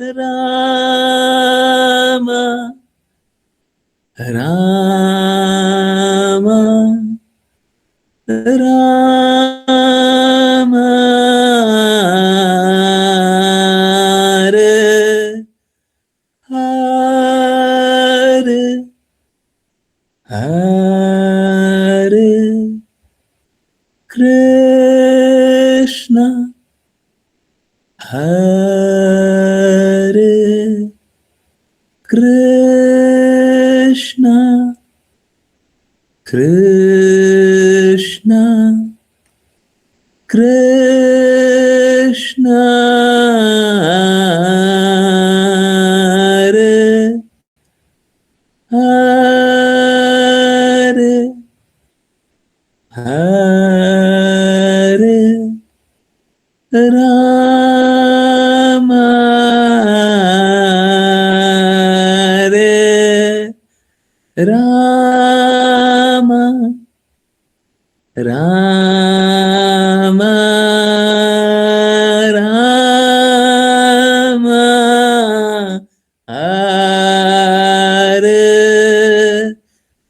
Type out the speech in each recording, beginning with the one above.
राम राम राम हरे हरे कृष्ण हरे कृष्ण कृष्ण कृष्ण हरे हरे राम राम राम राम हरे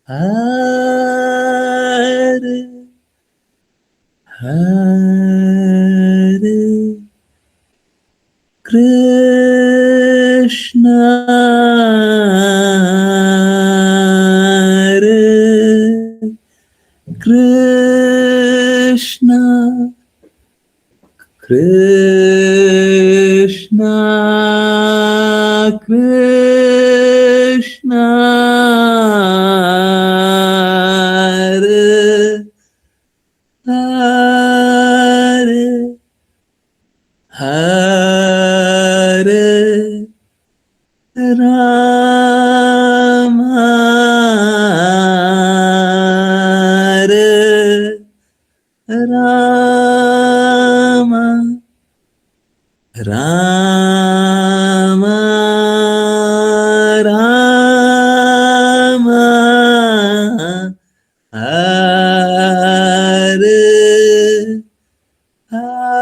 हरे हरे कृष्ण कृष्ण कृष्ण कृष्ण हरे हरे राम राम राम राम हरे हरे।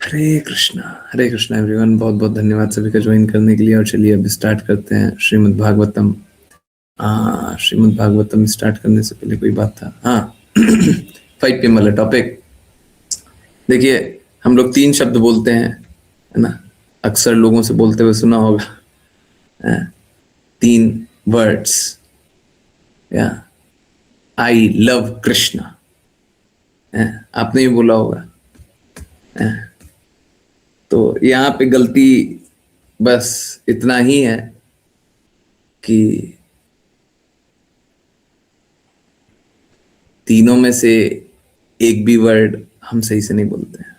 हरे Krishna everyone, बहुत बहुत धन्यवाद सभी का ज्वाइन करने के लिए। और चलिए अब स्टार्ट करते हैं श्रीमद् भागवतम। श्रीमद् भागवतम स्टार्ट करने से पहले कोई बात था। 5 PM वाला टॉपिक देखिए। हम लोग 3 शब्द बोलते हैं, है ना, अक्सर लोगों से बोलते हुए सुना होगा। 3 वर्ड्स, या आई लव कृष्णा, आपने भी बोला होगा। तो यहाँ पे गलती बस इतना ही है कि तीनों में से एक भी वर्ड हम सही से नहीं बोलते हैं।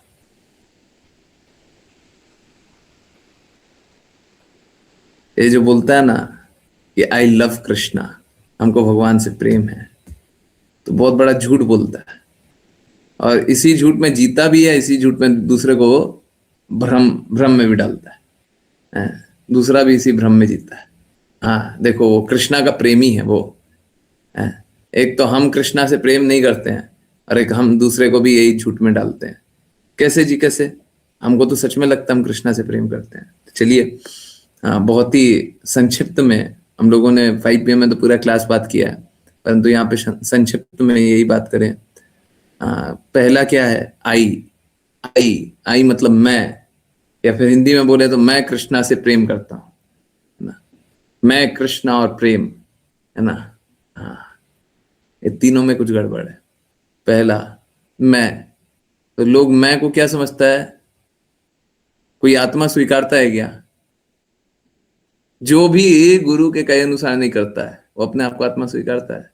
ये जो बोलता है ना कि आई लव कृष्णा, हमको भगवान से प्रेम है, तो बहुत बड़ा झूठ बोलता है। और इसी झूठ में जीता भी है, इसी झूठ में दूसरे को भ्रम भ्रम में भी डालता है। दूसरा भी इसी भ्रम में जीता है। देखो, वो कृष्णा का प्रेमी है वो। एक तो हम कृष्णा से प्रेम नहीं करते हैं, और एक हम दूसरे को भी यही झूठ में डालते हैं। कैसे जी कैसे? हमको तो सच में लगता है हम कृष्णा से प्रेम करते हैं। तो चलिए, बहुत ही संक्षिप्त में हम लोगों ने 5 PM में तो पूरा क्लास बात किया है, परंतु यहाँ पे संक्षिप्त में यही बात करें। पहला क्या है? आई। आई आई मतलब मैं, या फिर हिंदी में बोले तो मैं कृष्णा से प्रेम करता हूँ, है ना। मैं, कृष्णा और प्रेम, है ना। ये तीनों में कुछ गड़बड़ है। पहला मैं, तो लोग मैं को क्या समझता है? कोई आत्मा स्वीकारता है क्या? जो भी गुरु के कहे अनुसार नहीं करता है वो अपने आप को आत्मा स्वीकारता है।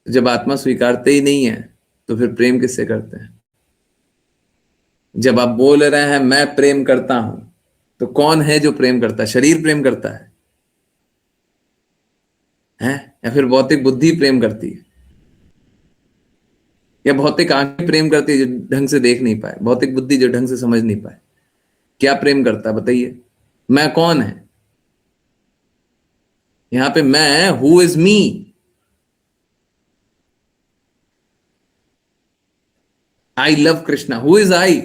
जब आत्मा स्वीकारते ही नहीं है तो फिर प्रेम किससे करते हैं? जब आप बोल रहे हैं मैं प्रेम करता हूं, तो कौन है जो प्रेम करता है? शरीर प्रेम करता है? है, या फिर भौतिक बुद्धि प्रेम करती है, या भौतिक आंखें प्रेम करती है जो ढंग से देख नहीं पाए, भौतिक बुद्धि जो ढंग से समझ नहीं पाए? क्या प्रेम करता है बताइए? मैं कौन है यहां पे? मैं, who is me? I love Krishna, who is I?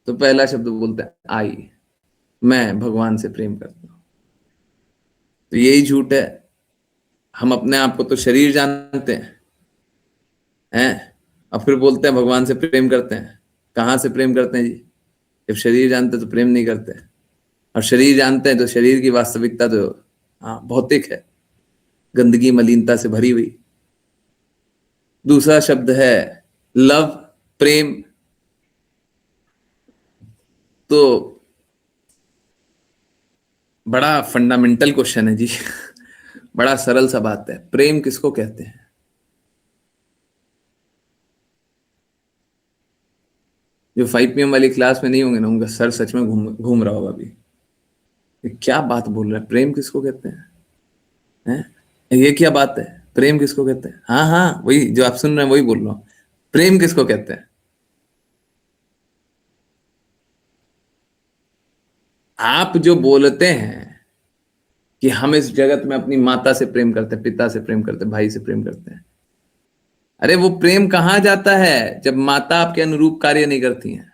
तो पहला शब्द बोलते हैं आई, मैं भगवान से प्रेम करता हूं। तो यही झूठ है। हम अपने आप को तो शरीर जानते हैं, और फिर बोलते हैं भगवान से प्रेम करते हैं। कहां से प्रेम करते हैं जी? जब शरीर जानते तो प्रेम नहीं करते, और शरीर जानते हैं तो शरीर की वास्तविकता तो हाँ भौतिक है, गंदगी मलिनता से भरी हुई। दूसरा शब्द है लव, प्रेम। तो बड़ा फंडामेंटल क्वेश्चन है जी। बड़ा सरल सा बात है, प्रेम किसको कहते हैं? जो 5 PM वाली क्लास में नहीं होंगे ना, उनका सर सच में घूम घूम रहा होगा अभी। ये क्या बात बोल रहा है, प्रेम किसको कहते हैं? हैं? ये क्या बात है, प्रेम किसको कहते हैं? हाँ हाँ, वही जो आप सुन रहे हैं वही बोल रहा हूँ। प्रेम किसको कहते हैं? आप जो बोलते हैं कि हम इस जगत में अपनी माता से प्रेम करते हैं, पिता से प्रेम करते हैं, भाई से प्रेम करते हैं, अरे वो प्रेम कहाँ जाता है जब माता आपके अनुरूप कार्य नहीं करती हैं?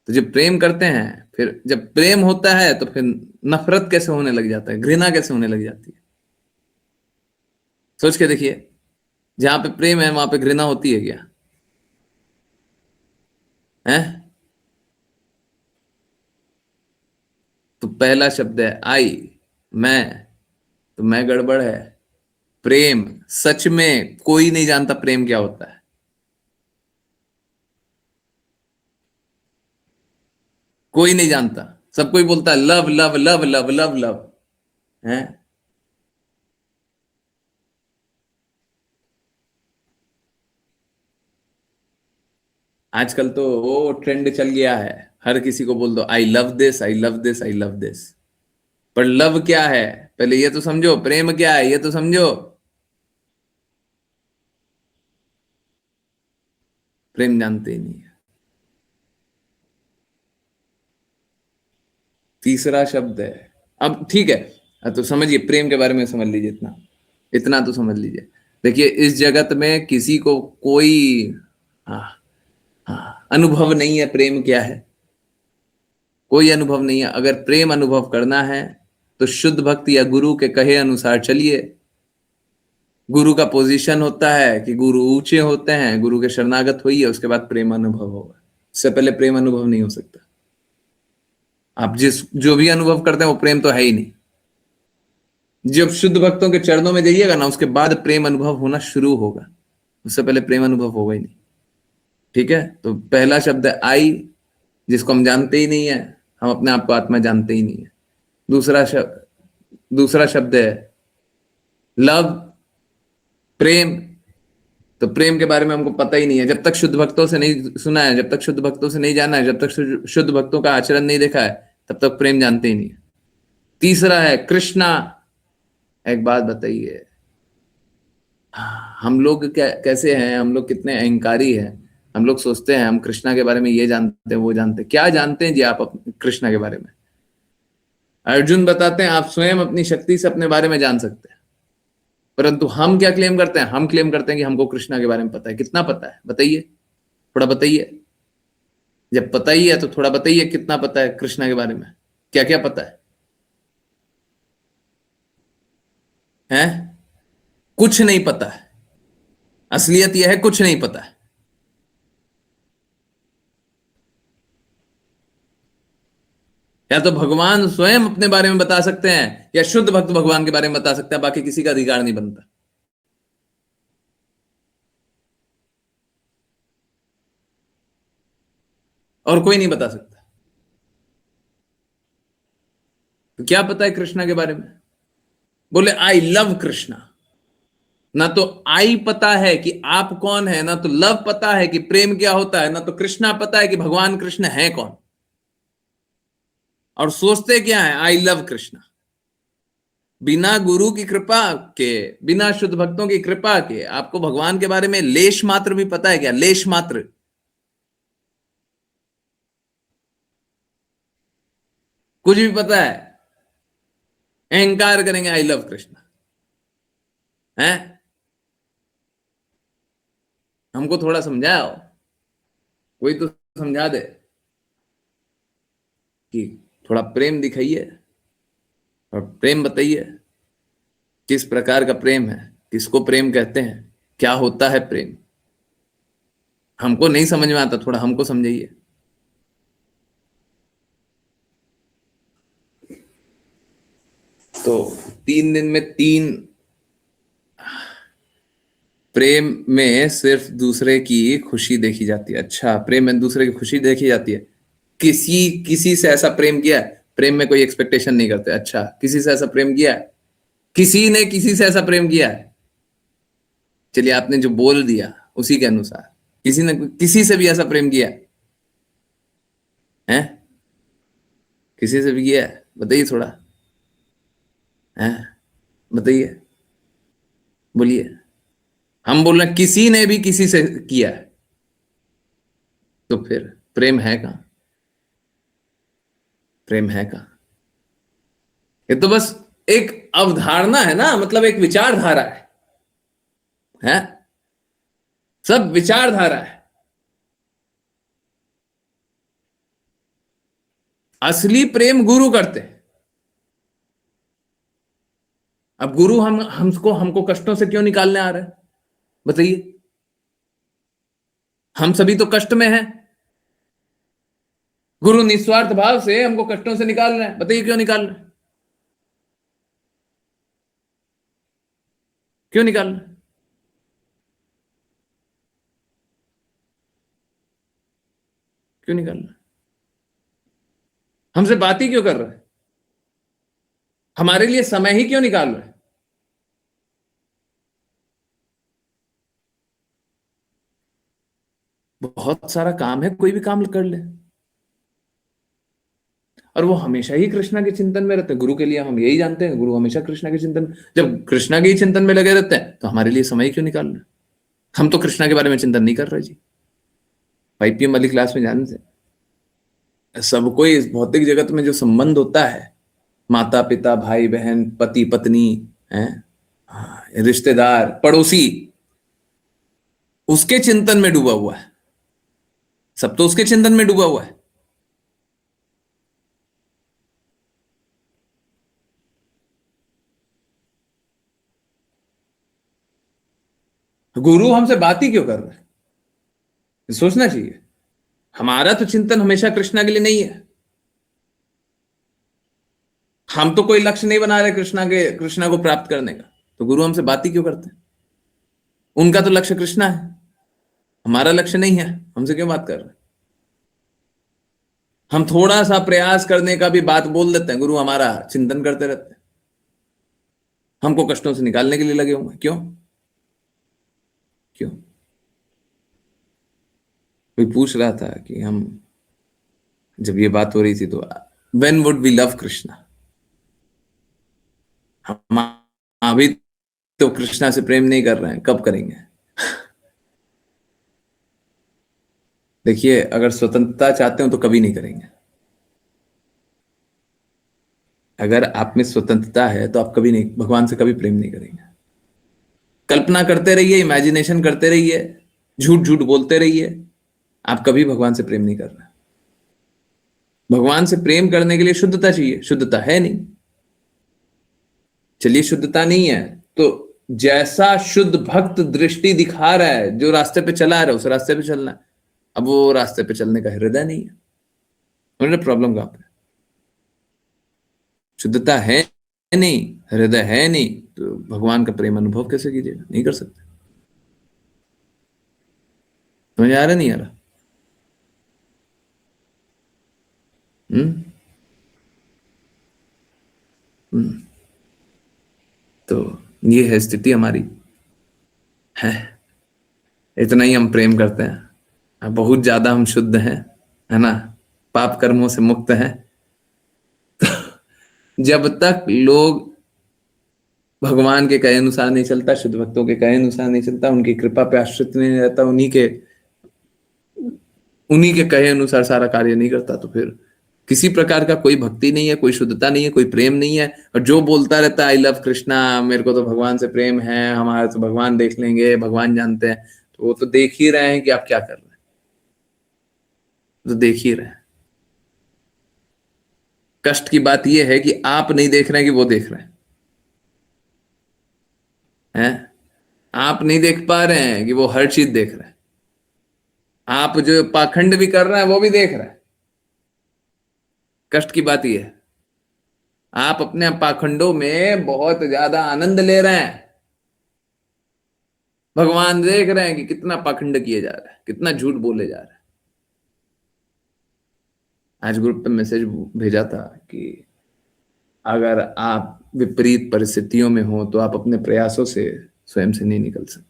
तो जब प्रेम करते हैं, फिर जब प्रेम होता है तो फिर नफरत कैसे होने लग जाता है, घृणा कैसे होने लग जाती है? सोच के देखिए, जहां पे प्रेम है वहां पे घृणा होती है क्या? है? तो पहला शब्द है आई, मैं। तो मैं गड़बड़ है। प्रेम, सच में कोई नहीं जानता प्रेम क्या होता है। कोई नहीं जानता, सब कोई बोलता है love love love love love love. है? आजकल तो वो ट्रेंड चल गया है, हर किसी को बोल दो I love this, I love this, I love this. पर लव क्या है पहले ये तो समझो, प्रेम क्या है ये तो समझो। प्रेम जानते ही नहीं है। तीसरा शब्द है, अब ठीक है, तो समझिए प्रेम के बारे में समझ लीजिए, इतना इतना तो समझ लीजिए। देखिए इस जगत में किसी को कोई हाँ, हाँ, अनुभव नहीं है प्रेम क्या है। कोई अनुभव नहीं है। अगर प्रेम अनुभव करना है तो शुद्ध भक्ति या गुरु के कहे अनुसार चलिए। गुरु का पोजीशन होता है कि गुरु ऊंचे होते हैं, गुरु के शरणागत होइए, उसके बाद प्रेम अनुभव होगा। उससे पहले प्रेम अनुभव नहीं हो सकता। आप जिस जो भी अनुभव करते हैं वो प्रेम तो है ही नहीं। जब शुद्ध भक्तों के चरणों में जाइएगा ना, उसके बाद प्रेम अनुभव होना शुरू होगा, उससे पहले प्रेम अनुभव होगा ही नहीं। ठीक है, तो पहला शब्द है आई, जिसको हम जानते ही नहीं है, हम अपने आप को आत्मा जानते ही नहीं है। दूसरा शब्द है लव, प्रेम। तो प्रेम के बारे में हमको पता ही नहीं है, जब तक शुद्ध भक्तों से नहीं सुना है, जब तक शुद्ध भक्तों से नहीं जाना है, जब तक शुद्ध भक्तों का आचरण नहीं देखा है, तब तक प्रेम जानते ही नहीं है। तीसरा है कृष्णा। एक बात बताइए, हम लोग कैसे हैं, हम लोग कितने अहंकारी हैं। हम लोग सोचते हैं हम कृष्णा के बारे में ये जानते हैं वो जानते हैं। क्या जानते हैं जी आप कृष्णा के बारे में? अर्जुन बताते हैं आप स्वयं अपनी शक्ति से अपने बारे में जान सकते हैं। परंतु हम क्या क्लेम करते हैं? हम क्लेम करते हैं कि हमको कृष्णा के बारे में पता है। कितना पता है बताइए, थोड़ा बताइए। जब पता ही है तो थोड़ा बताइए कितना पता है कृष्णा के बारे में, क्या क्या पता है? हैं? कुछ नहीं पता है। असलियत यह है कुछ नहीं पता है। या तो भगवान स्वयं अपने बारे में बता सकते हैं, या शुद्ध भक्त भगवान के बारे में बता सकता है, बाकी किसी का अधिकार नहीं बनता। और कोई नहीं बता सकता। तो क्या पता है कृष्णा के बारे में? बोले आई लव कृष्णा। ना तो आई पता है कि आप कौन है, ना तो लव पता है कि प्रेम क्या होता है, ना तो कृष्णा पता है कि भगवान कृष्ण है कौन। और सोचते क्या है, आई लव कृष्णा। बिना गुरु की कृपा के, बिना शुद्ध भक्तों की कृपा के आपको भगवान के बारे में लेश मात्र भी पता है क्या? लेश मात्र, कुछ भी पता है? अहंकार करेंगे आई लव कृष्णा है। हमको थोड़ा समझाओ, कोई तो समझा दे कि थोड़ा प्रेम दिखाइए और प्रेम बताइए, किस प्रकार का प्रेम है, किसको प्रेम कहते हैं, क्या होता है प्रेम। हमको नहीं समझ में आता, थोड़ा हमको समझाइए। तो 3 दिन में 3 प्रेम में सिर्फ दूसरे की खुशी देखी जाती है। अच्छा, प्रेम में दूसरे की खुशी देखी जाती है। किसी किसी से ऐसा प्रेम किया है? प्रेम में कोई एक्सपेक्टेशन नहीं करते। अच्छा, किसी से ऐसा प्रेम किया है? किसी ने किसी से ऐसा प्रेम किया है? चलिए, आपने जो बोल दिया उसी के अनुसार किसी ने किसी से भी ऐसा प्रेम किया है? किसी से भी किया है? बताइए थोड़ा, है? बताइए, बोलिए। हम बोल रहे हैं किसी ने भी किसी से किया है, तो फिर प्रेम है कहां? प्रेम है कहां? ये तो बस एक अवधारणा है ना, मतलब एक विचारधारा है? सब विचारधारा है। असली प्रेम गुरु करते हैं। अब गुरु हमको हमको कष्टों से क्यों निकालने आ रहा है? बताइए। हम सभी तो कष्ट में हैं। गुरु निस्वार्थ भाव से हमको कष्टों से निकाल रहे हैं। बताइए क्यों निकाल रहे हैं? क्यों निकाल रहे हैं? क्यों निकाल रहे हैं? हमसे बात ही क्यों कर रहे हैं? हमारे लिए समय ही क्यों निकाल रहे हैं? बहुत सारा काम है, कोई भी काम कर ले। और वो हमेशा ही कृष्णा के चिंतन में रहते हैं। गुरु के लिए हम यही जानते हैं, गुरु हमेशा कृष्णा के चिंतन, जब कृष्णा के ही चिंतन में लगे रहते हैं तो हमारे लिए समय क्यों निकाल रहे? हम तो कृष्णा के बारे में चिंतन नहीं कर रहे जी। आईपीएम वाली क्लास में जानते हैं, सबको इस भौतिक जगत में जो संबंध होता है, माता पिता, भाई बहन, पति पत्नी, है, रिश्तेदार, पड़ोसी, उसके चिंतन में डूबा हुआ है। सब तो उसके चिंतन में डूबा हुआ है। गुरु हमसे बात ही क्यों कर रहे हैं? सोचना चाहिए। हमारा तो चिंतन हमेशा कृष्णा के लिए नहीं है। हम तो कोई लक्ष्य नहीं बना रहे कृष्णा को प्राप्त करने का, तो गुरु हमसे बात ही क्यों करते हैं? उनका तो लक्ष्य कृष्णा है, हमारा लक्ष्य नहीं है, हमसे क्यों बात कर रहे हैं? हम थोड़ा सा प्रयास करने का भी बात बोल देते हैं, गुरु हमारा चिंतन करते रहते हैं। हमको कष्टों से निकालने के लिए लगे होंगे। क्यों? क्यों? कोई पूछ रहा था कि हम, जब ये बात हो रही थी तो, when would we love Krishna? हम अभी तो कृष्णा से प्रेम नहीं कर रहे हैं, कब करेंगे? देखिए, अगर स्वतंत्रता चाहते हो तो कभी नहीं करेंगे। अगर आप में स्वतंत्रता है तो आप कभी नहीं, भगवान से कभी प्रेम नहीं करेंगे। कल्पना करते रहिए, इमेजिनेशन करते रहिए, झूठ झूठ बोलते रहिए, आप कभी भगवान से प्रेम नहीं कर रहे। भगवान से प्रेम करने के लिए शुद्धता चाहिए, शुद्धता है नहीं। चलिए, शुद्धता नहीं है तो जैसा शुद्ध भक्त दृष्टि दिखा रहा है, जो रास्ते पे चला रहा है, उस रास्ते पे चलना है। अब वो रास्ते पे चलने का हृदय नहीं है, उन्होंने प्रॉब्लम कहां पे? शुद्धता है नहीं, हृदय है नहीं, तो भगवान का प्रेम अनुभव कैसे कीजिएगा? नहीं कर सकते। समझ आ रहा नहीं आ रहा? हम्म। हम्म। तो ये है स्थिति हमारी, है। इतना ही हम प्रेम करते हैं, बहुत ज्यादा हम शुद्ध हैं, है ना, पाप कर्मों से मुक्त हैं। जब तक लोग भगवान के कहे अनुसार नहीं चलता, शुद्ध भक्तों के कहे अनुसार नहीं चलता, उनकी कृपा पे आश्रित नहीं रहता, उन्हीं के कहे अनुसार सारा कार्य नहीं करता, तो फिर किसी प्रकार का कोई भक्ति नहीं है, कोई शुद्धता नहीं है, कोई प्रेम नहीं है। और जो बोलता रहता है आई लव कृष्णा, मेरे को तो भगवान से प्रेम है, हमारे तो भगवान देख लेंगे, भगवान जानते हैं, तो वो तो देख ही रहे हैं कि आप क्या कर रहे हैं, तो देख ही रहे हैं। कष्ट की बात यह है कि आप नहीं देख रहे हैं कि वो देख रहे हैं। आप नहीं देख पा रहे हैं कि वो हर चीज देख रहे हैं। आप जो पाखंड भी कर रहे हैं वो भी देख रहे हैं। कष्ट की बात यह है, आप अपने पाखंडों में बहुत ज्यादा आनंद ले रहे हैं, भगवान देख रहे हैं कि कितना पाखंड किए जा रहा है, कितना झूठ बोले जा रहा है। आज ग्रुप पे मैसेज भेजा था कि अगर आप विपरीत परिस्थितियों में हो तो आप अपने प्रयासों से स्वयं से नहीं निकल सकते।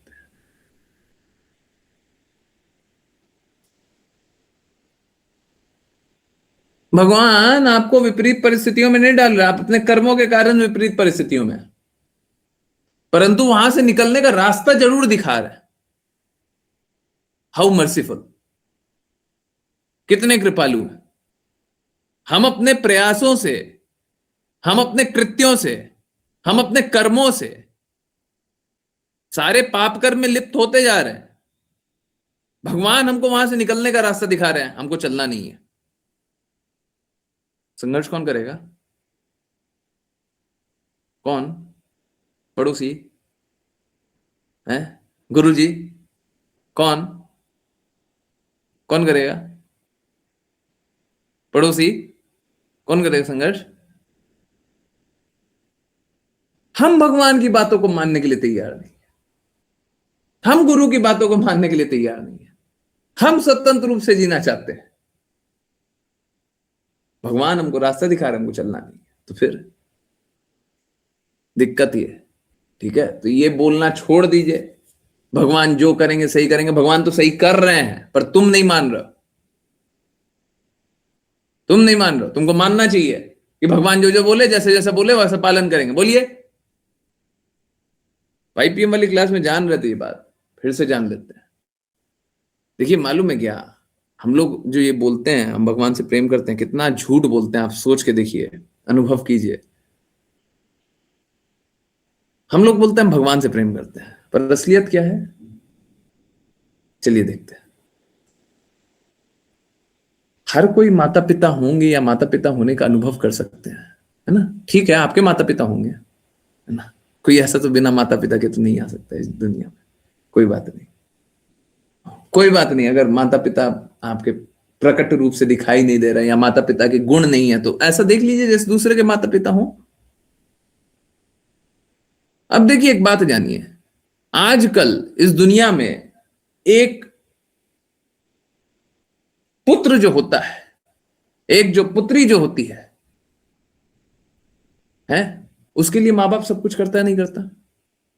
भगवान आपको विपरीत परिस्थितियों में नहीं डाल रहा, आप अपने कर्मों के कारण विपरीत परिस्थितियों में, परंतु वहां से निकलने का रास्ता जरूर दिखा रहा है। हाउ मर्सीफुल, कितने कृपालु हैं। हम अपने प्रयासों से, हम अपने कृत्यों से, हम अपने कर्मों से सारे पाप कर्म में लिप्त होते जा रहे हैं। भगवान हमको वहां से निकलने का रास्ता दिखा रहे हैं, हमको चलना नहीं है। संघर्ष कौन करेगा? कौन? पड़ोसी है? गुरु जी? कौन? कौन करेगा? पड़ोसी? कौन करेगा संघर्ष? हम भगवान की बातों को मानने के लिए तैयार नहीं है, हम गुरु की बातों को मानने के लिए तैयार नहीं है, हम स्वतंत्र रूप से जीना चाहते हैं। भगवान हमको रास्ता दिखा रहे हैं, हमको चलना नहीं है, तो फिर दिक्कत ये है। ठीक है, तो ये बोलना छोड़ दीजिए, भगवान जो करेंगे सही करेंगे। भगवान तो सही कर रहे हैं, पर तुम नहीं मान रहे हो, तुम नहीं मान रहे हो। तुमको मानना चाहिए कि भगवान जो जो बोले, जैसे जैसे बोले वैसा पालन करेंगे। बोलिए। 5 PM वाली क्लास में जान रहे थे ये बात, फिर से जान लेते हैं। देखिए, मालूम है क्या, हम लोग जो ये बोलते हैं हम भगवान से प्रेम करते हैं, कितना झूठ बोलते हैं। आप सोच के देखिए, अनुभव कीजिए। हम लोग बोलते हैं भगवान से प्रेम करते हैं, पर असलियत क्या है? चलिए देखते हैं। हर कोई माता पिता होंगे या माता पिता होने का अनुभव कर सकते हैं, है ना? ठीक है, आपके माता पिता होंगे, है ना? कोई ऐसा तो बिना माता पिता के तो नहीं आ सकता इस दुनिया में। कोई बात नहीं, कोई बात नहीं। अगर माता पिता आपके प्रकट रूप से दिखाई नहीं दे रहे या माता पिता के गुण नहीं है, तो ऐसा देख लीजिए जैसे दूसरे के माता पिता हो। अब देखिए, एक बात जानिए, आजकल इस दुनिया में एक पुत्र जो होता है, एक जो पुत्री जो होती है, उसके लिए माँ बाप सब कुछ करता है, नहीं करता?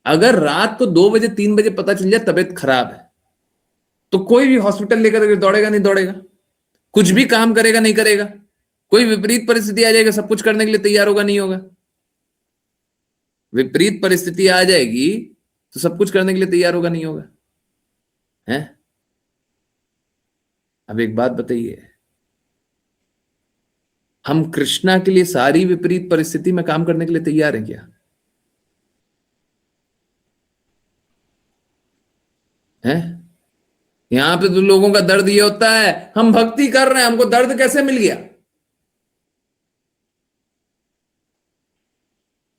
अगर रात को 2 बजे 3 बजे पता चल जाए तबीयत खराब है, तो कोई भी हॉस्पिटल लेकर दौड़ेगा? नहीं दौड़ेगा? कुछ भी काम करेगा? नहीं करेगा? कोई विपरीत परिस्थिति आ जाएगा, सब कुछ करने के लिए तैयार होगा? नहीं होगा? विपरीत परिस्थिति आ जाएगी तो सब कुछ करने के लिए तैयार होगा? नहीं होगा? है? अब एक बात बताइए, हम कृष्णा के लिए सारी विपरीत परिस्थिति में काम करने के लिए तैयार हैं क्या? है? यहां पे तो लोगों का दर्द ये होता है, हम भक्ति कर रहे हैं, हमको दर्द कैसे मिल गया?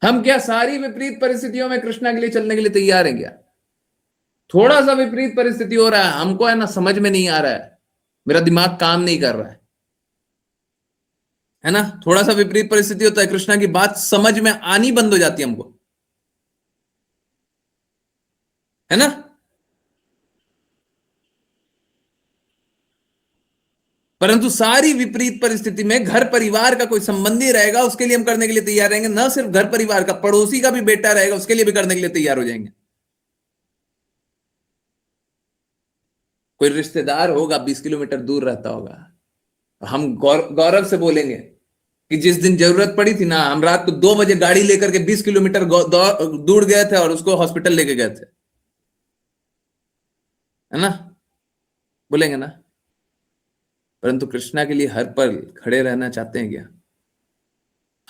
हम क्या सारी विपरीत परिस्थितियों में कृष्णा के लिए चलने के लिए तैयार हैं क्या? थोड़ा सा विपरीत परिस्थिति हो रहा है, हमको है ना समझ में नहीं आ रहा है, मेरा दिमाग काम नहीं कर रहा है ना? थोड़ा सा विपरीत परिस्थिति होता है, कृष्णा की बात समझ में आनी बंद हो जाती है हमको, है ना? परंतु सारी विपरीत परिस्थिति में घर परिवार का कोई संबंधी रहेगा, उसके लिए हम करने के लिए तैयार रहेंगे। न सिर्फ घर परिवार का, पड़ोसी का भी बेटा रहेगा, उसके लिए भी करने के लिए तैयार हो जाएंगे। कोई रिश्तेदार होगा 20 किलोमीटर दूर रहता होगा, हम गौरव से बोलेंगे कि जिस दिन जरूरत पड़ी थी ना, हम रात को 2 बजे गाड़ी लेकर के 20 किलोमीटर दूर गए थे और उसको हॉस्पिटल लेके गए थे, है ना? बोलेंगे ना? परंतु कृष्णा के लिए हर पल खड़े रहना चाहते हैं क्या?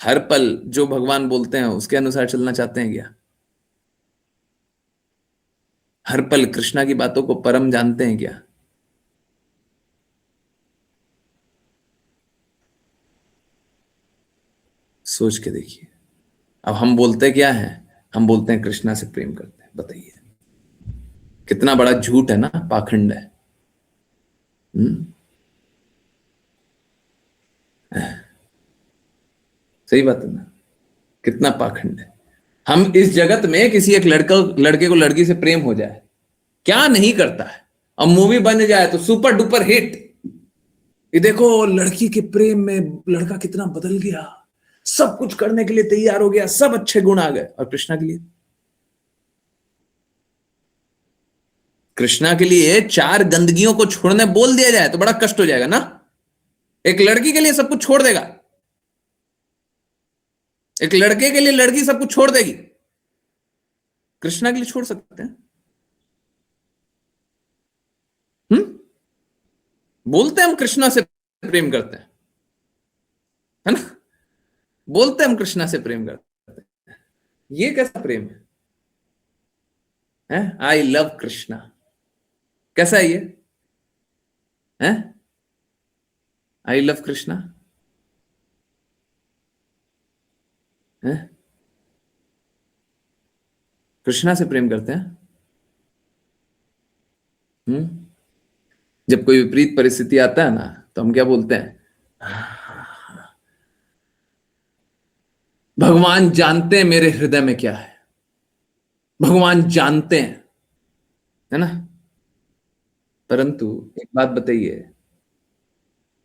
हर पल जो भगवान बोलते हैं उसके अनुसार चलना चाहते हैं क्या? हर पल कृष्णा की बातों को परम जानते हैं क्या? सोच के देखिए। अब हम बोलते क्या हैं? हम बोलते हैं कृष्णा से प्रेम करते हैं। बताइए कितना बड़ा झूठ है ना, पाखंड है। हम्म? सही बात है ना? कितना पाखंड है। हम इस जगत में किसी एक लड़के को लड़की से प्रेम हो जाए, क्या नहीं करता है। अब मूवी बन जाए तो सुपर डुपर हिट, ये देखो लड़की के प्रेम में लड़का कितना बदल गया, सब कुछ करने के लिए तैयार हो गया, सब अच्छे गुण आ गए। और कृष्णा के लिए, कृष्णा के लिए चार गंदगियों को छोड़ने बोल दिया जाए तो बड़ा कष्ट हो जाएगा ना। एक लड़की के लिए सब कुछ छोड़ देगा, एक लड़के के लिए लड़की सब कुछ छोड़ देगी, कृष्णा के लिए छोड़ सकते हैं? हम्म? बोलते हैं हम कृष्णा से प्रेम करते हैं, है ना? बोलते हैं हम कृष्णा से प्रेम करते हैं। ये कैसा प्रेम है? आई लव कृष्णा, कैसा है ये? है आई लव कृष्णा है? कृष्णा से प्रेम करते हैं। हम्म? जब कोई विपरीत परिस्थिति आता है ना, तो हम क्या बोलते हैं? भगवान जानते हैं मेरे हृदय में क्या है, भगवान जानते हैं, है ना? परंतु एक बात बताइए,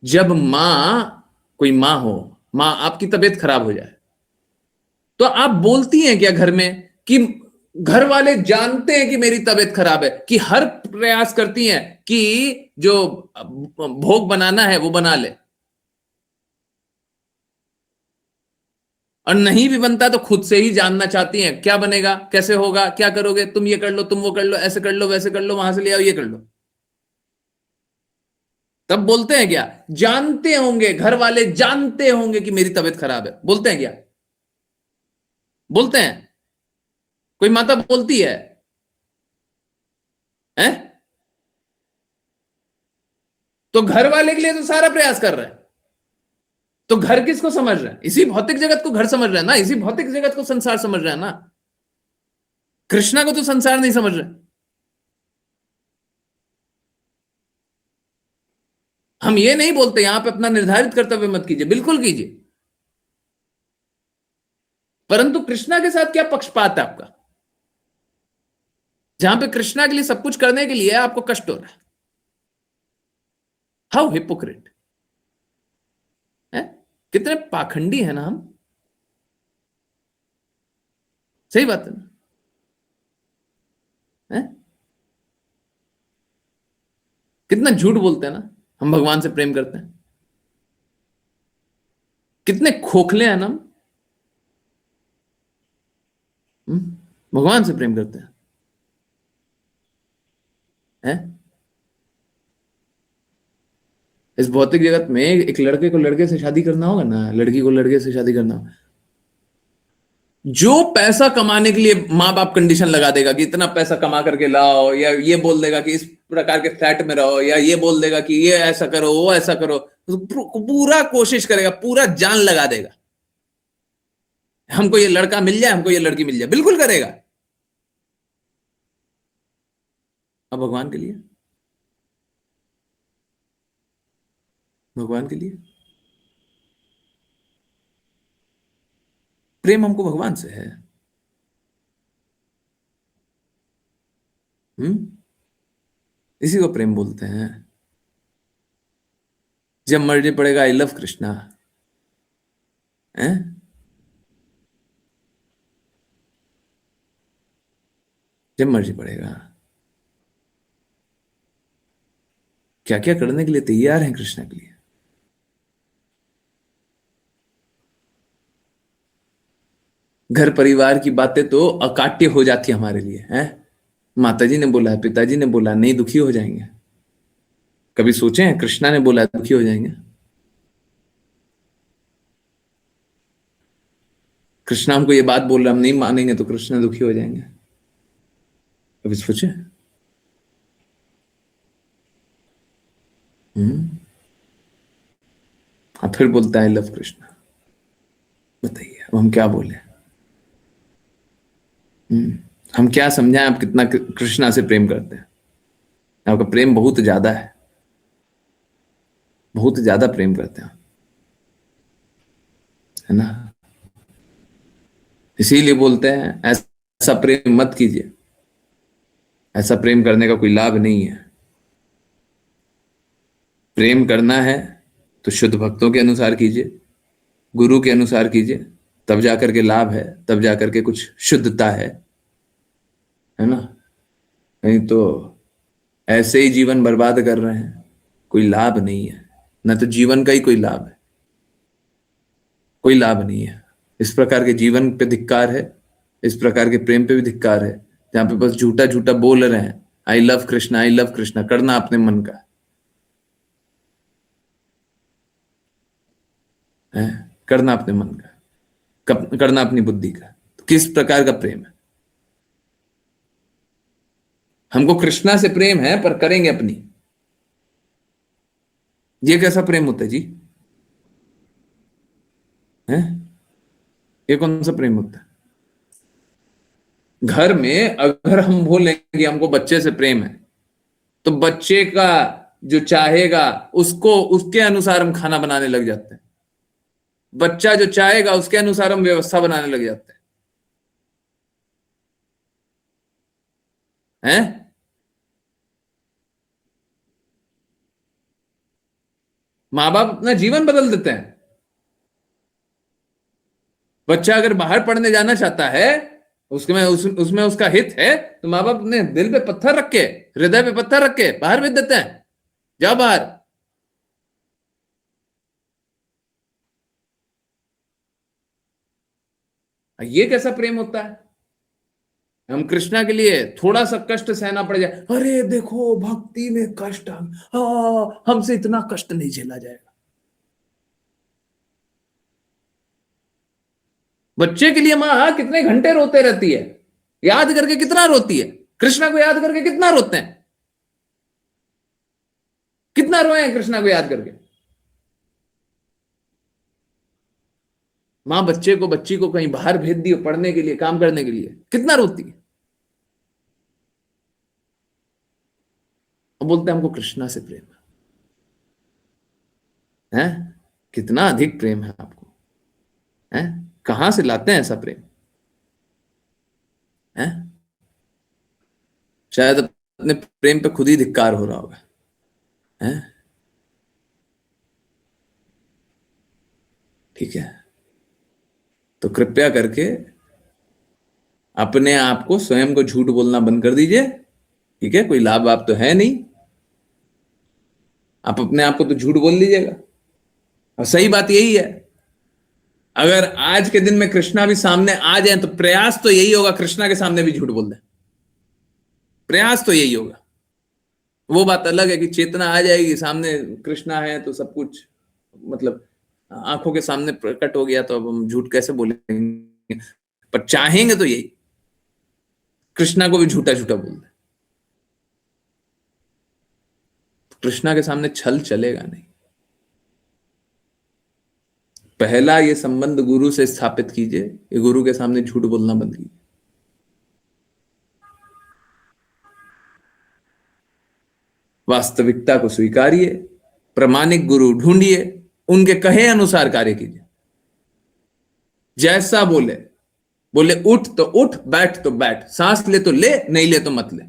जब मां, कोई मां हो, मां आपकी तबीयत खराब हो जाए, तो आप बोलती हैं क्या घर में कि घर वाले जानते हैं कि मेरी तबीयत खराब है, कि हर प्रयास करती हैं कि जो भोग बनाना है वो बना ले, और नहीं भी बनता तो खुद से ही जानना चाहती हैं क्या बनेगा, कैसे होगा, क्या करोगे तुम, ये कर लो, तुम वो कर लो, ऐसे कर लो, वैसे कर लो, वहां से ले आओ, ये कर लो। तब बोलते हैं क्या? जानते होंगे, घर वाले जानते होंगे कि मेरी तबीयत खराब है, बोलते हैं क्या? बोलते हैं? कोई माता बोलती है? तो घर वाले के लिए तो सारा प्रयास कर रहे हैं। तो घर किसको समझ रहे हैं? इसी भौतिक जगत को घर समझ रहे हैं ना, इसी भौतिक जगत को संसार समझ रहे हैं ना। कृष्णा को तो संसार नहीं समझ रहे। हम ये नहीं बोलते यहां पे अपना निर्धारित कर्तव्य मत कीजिए, बिल्कुल कीजिए, परंतु कृष्णा के साथ क्या पक्षपात है आपका, जहां पे कृष्णा के लिए सब कुछ करने के लिए आपको कष्ट हो रहा है? हाउ हिपोक्रेट है। कितने पाखंडी है ना हम। सही बात है ना? है? कितना झूठ बोलते हैं ना, हम भगवान से प्रेम करते हैं। कितने खोखले हैं ना हम। हम्म? भगवान से प्रेम करते हैं। है? इस भौतिक जगत में एक लड़के को लड़के से शादी करना होगा ना, लड़की को लड़के से शादी करना होगा, जो पैसा कमाने के लिए माँ बाप कंडीशन लगा देगा कि इतना पैसा कमा करके लाओ, या ये बोल देगा कि इस प्रकार के फ्लैट में रहो, या ये बोल देगा कि ये ऐसा करो, वो ऐसा करो, तो पूरा कोशिश करेगा, पूरा जान लगा देगा, हमको ये लड़का मिल जाए, हमको ये लड़की मिल जाए, बिल्कुल करेगा। अब भगवान के लिए, भगवान के लिए प्रेम हमको भगवान से है। हम्म? इसी को प्रेम बोलते हैं। जब मर्जी पड़ेगा आई लव कृष्णा, है? जब मर्जी पड़ेगा, क्या क्या करने के लिए तैयार हैं कृष्णा के लिए। घर परिवार की बातें तो अकाट्य हो जाती है हमारे लिए, हैं? माताजी ने बोला है, पिताजी ने बोला, नहीं दुखी हो जाएंगे। कभी सोचे हैं कृष्णा ने बोला दुखी हो जाएंगे? कृष्णा हमको ये बात बोल रहा, हम नहीं मानेंगे तो कृष्णा दुखी हो जाएंगे? कभी सोचे? हाँ, फिर बोलता है आई लव कृष्णा। बताइए अब हम क्या बोले? हम क्या समझाएं आप कितना कृष्णा से प्रेम करते हैं? आपका प्रेम बहुत ज्यादा है, बहुत ज्यादा प्रेम करते हैं, है ना? इसीलिए बोलते हैं ऐसा प्रेम मत कीजिए, ऐसा प्रेम करने का कोई लाभ नहीं है। प्रेम करना है तो शुद्ध भक्तों के अनुसार कीजिए, गुरु के अनुसार कीजिए, तब जाकर के लाभ है, तब जाकर के कुछ शुद्धता है ना? नहीं तो ऐसे ही जीवन बर्बाद कर रहे हैं, कोई लाभ नहीं है। ना तो जीवन का ही कोई लाभ है, कोई लाभ नहीं है। इस प्रकार के जीवन पे धिक्कार है, इस प्रकार के प्रेम पे भी धिक्कार है, जहां पे बस झूठा झूठा बोल रहे हैं I love Krishna, I love Krishna, करना अपने मन का है, करना अपने मन का, करना अपनी बुद्धि का। तो किस प्रकार का प्रेम है? हमको कृष्णा से प्रेम है पर करेंगे अपनी। ये कैसा प्रेम होता है जी? है? ये कौन सा प्रेम होता है? घर में अगर हम बोलेंगे हमको बच्चे से प्रेम है, तो बच्चे का जो चाहेगा उसको, उसके अनुसार हम खाना बनाने लग जाते हैं। बच्चा जो चाहेगा उसके अनुसार हम व्यवस्था बनाने लग जाते हैं। माँ बाप अपना जीवन बदल देते हैं। बच्चा अगर बाहर पढ़ने जाना चाहता है, उसमें उसमें उसका हित है, तो माँ बाप अपने दिल पे पत्थर रख के, हृदय पे पत्थर रख के बाहर भेज देते हैं, जाओ बाहर। ये कैसा प्रेम होता है? हम कृष्णा के लिए थोड़ा सा कष्ट सहना पड़ जाए, अरे देखो भक्ति में कष्ट, हमसे इतना कष्ट नहीं झेला जाएगा। बच्चे के लिए माँ कितने घंटे रोते रहती है, याद करके कितना रोती है, कृष्णा को याद करके कितना रोते हैं, कितना रोए हैं कृष्णा को याद करके। माँ बच्चे को, बच्ची को कहीं बाहर भेज दी पढ़ने के लिए, काम करने के लिए, कितना रोती है। और बोलते हैं हमको कृष्णा से प्रेम है। कितना अधिक प्रेम है आपको, है? कहां से लाते हैं ऐसा प्रेम? है? शायद अपने प्रेम पे खुद ही धिक्कार हो रहा होगा। है? ठीक है, तो कृपया करके अपने आप को, स्वयं को झूठ बोलना बंद कर दीजिए। ठीक है, कोई लाभ आप तो है नहीं, आप अपने आप को तो झूठ बोल लीजिएगा। और सही बात यही है, अगर आज के दिन में कृष्णा भी सामने आ जाए तो प्रयास तो यही होगा कृष्णा के सामने भी झूठ बोल दें, प्रयास तो यही होगा। वो बात अलग है कि चेतना आ जाएगी, सामने कृष्णा है तो सब कुछ, मतलब आंखों के सामने प्रकट हो गया, तो अब हम झूठ कैसे बोलेंगे? पर चाहेंगे तो यही, कृष्णा को भी झूठा झूठा बोल दे। कृष्णा के सामने छल चलेगा नहीं। पहला ये संबंध गुरु से स्थापित कीजिए, ये गुरु के सामने झूठ बोलना बंद कीजिए। वास्तविकता को स्वीकारिए, प्रामाणिक गुरु ढूंढिए, उनके कहे अनुसार कार्य कीजिए। जैसा बोले, बोले उठ तो उठ, बैठ तो बैठ, सांस ले तो ले, नहीं ले तो मत ले।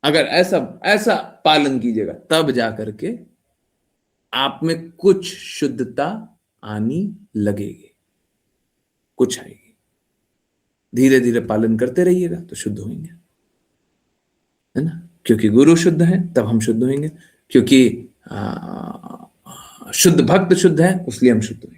अगर ऐसा ऐसा पालन कीजिएगा, तब जाकर के आप में कुछ शुद्धता आनी लगेगी, कुछ आएगी। धीरे धीरे पालन करते रहिएगा तो शुद्ध होंगे, है ना? क्योंकि गुरु शुद्ध है तब हम शुद्ध होंगे, क्योंकि आ, शुद्ध भक्त शुद्ध है, उसलिए हम शुद्ध हुए।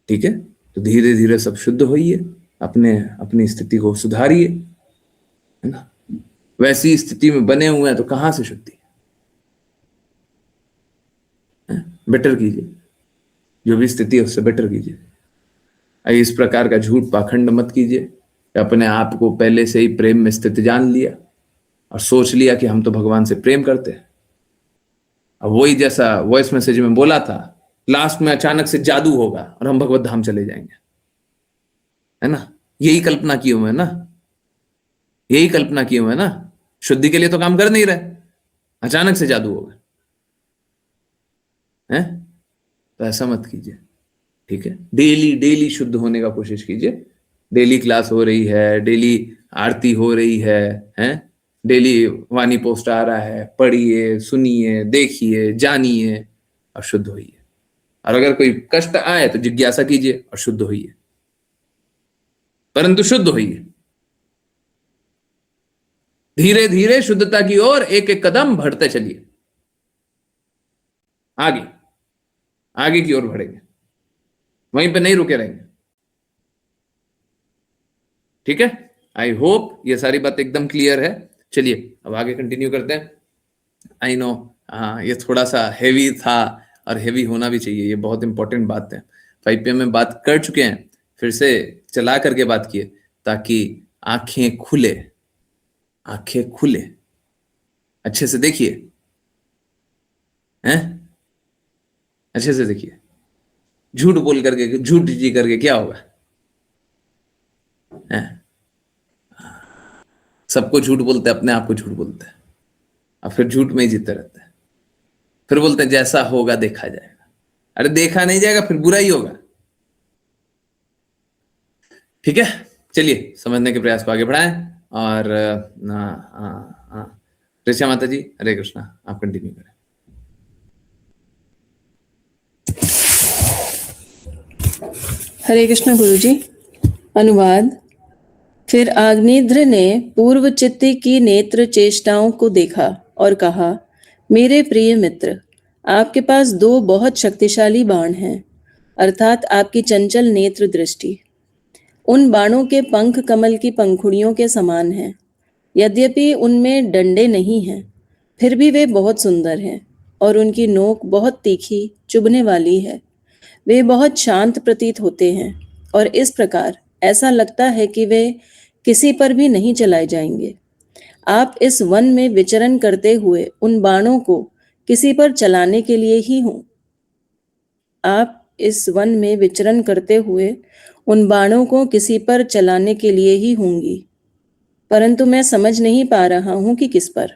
ठीक है, तो धीरे धीरे सब शुद्ध होइए, अपने अपनी स्थिति को सुधारिए, है ना। वैसी स्थिति में बने हुए हैं तो कहां से शुद्धि है? बेटर कीजिए, जो भी स्थिति है उससे बेटर कीजिए। इस प्रकार का झूठ पाखंड मत कीजिए। अपने आप को पहले से ही प्रेम में स्थित जान लिया और सोच लिया कि हम तो भगवान से प्रेम करते हैं। अब वही जैसा वॉइस मैसेज में बोला था, लास्ट में अचानक से जादू होगा और हम भगवत धाम चले जाएंगे, है ना। यही कल्पना की हुए है ना, यही कल्पना की हुए है ना। शुद्धि के लिए तो काम कर नहीं रहे, अचानक से जादू होगा, है। तो ऐसा मत कीजिए, ठीक है। डेली डेली शुद्ध होने का कोशिश कीजिए। डेली क्लास हो रही है, डेली आरती हो रही है, डेली वाणी पोस्ट आ रहा है, पढ़िए, सुनिए, देखिए, जानिए और शुद्ध होइए। और अगर कोई कष्ट आए तो जिज्ञासा कीजिए और शुद्ध होइए, परंतु शुद्ध होइए। धीरे धीरे शुद्धता की ओर एक एक कदम बढ़ते चलिए, आगे आगे की ओर बढ़ेंगे, वहीं पे नहीं रुके रहेंगे, ठीक है। आई होप ये सारी बात एकदम क्लियर है। चलिए अब आगे कंटिन्यू करते हैं। आई नो ये थोड़ा सा हेवी था और हेवी होना भी चाहिए, ये बहुत इंपॉर्टेंट बात है। 5 PM में बात कर चुके हैं, फिर से चला करके बात किए ताकि आंखें खुले, आंखें खुले, अच्छे से देखिए, हैं, अच्छे से देखिए। झूठ बोल करके, झूठ जी करके क्या होगा, हैं? सबको झूठ बोलते हैं, अपने आप को झूठ बोलते हैं और फिर झूठ में ही जीते रहते हैं। फिर बोलते हैं जैसा होगा देखा जाएगा। अरे देखा नहीं जाएगा, फिर बुरा ही होगा, ठीक है। चलिए समझने के प्रयास को आगे बढ़ाएं। और ऋचा माता जी, हरे कृष्णा, आप कंटिन्यू करें। हरे कृष्ण गुरु जी। अनुवाद। फिर आग्नेध्र ने पूर्व चित्ती की नेत्र चेष्टाओं को देखा और कहा, मेरे प्रिय मित्र, आपके पास 2 बहुत शक्तिशाली बाण हैं, अर्थात आपकी चंचल नेत्र दृष्टि। उन बाणों के पंख कमल की पंखुड़ियों के समान हैं। यद्यपि उनमें डंडे नहीं हैं, फिर भी वे बहुत सुंदर हैं और उनकी नोक बहुत तीखी, चुभने वाली है। वे बहुत शांत प्रतीत होते हैं और इस प्रकार ऐसा लगता है कि वे किसी पर भी नहीं चलाए जाएंगे। आप इस वन में विचरण करते हुए उन बाणों को किसी पर चलाने के लिए ही हों। आप इस वन में विचरण करते हुए उन बाणों को किसी पर चलाने के लिए ही होंगी, परंतु मैं समझ नहीं पा रहा हूं कि किस पर।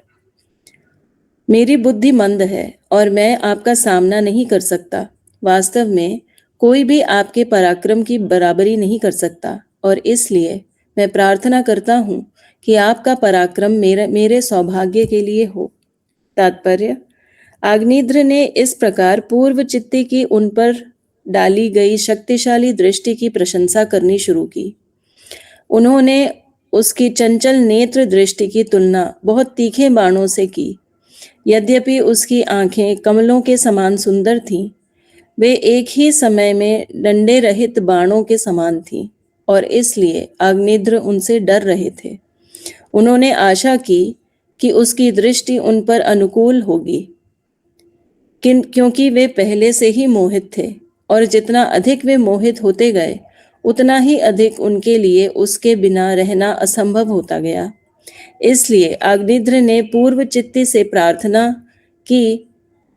मेरी बुद्धि मंद है और मैं आपका सामना नहीं कर सकता। वास्तव में कोई भी आपके पराक्रम की बराबरी नहीं कर सकता और इसलिए मैं प्रार्थना करता हूँ कि आपका पराक्रम मेरे सौभाग्य के लिए हो। तात्पर्य। आग्नेध्र ने इस प्रकार पूर्व चित्ती की उन पर डाली गई शक्तिशाली दृष्टि की प्रशंसा करनी शुरू की। उन्होंने उसकी चंचल नेत्र दृष्टि की तुलना बहुत तीखे बाणों से की। यद्यपि उसकी आंखें कमलों के समान सुंदर थीं, वे एक ही समय में डंडे रहित बाणों के समान थीं और इसलिए आग्नेध्र उनसे डर रहे थे। उन्होंने आशा की कि उसकी दृष्टि उन पर अनुकूल होगी, क्योंकि वे पहले से ही मोहित थे और जितना अधिक वे मोहित होते गए उतना ही अधिक उनके लिए उसके बिना रहना असंभव होता गया। इसलिए आग्नेध्र ने पूर्व चित्ती से प्रार्थना की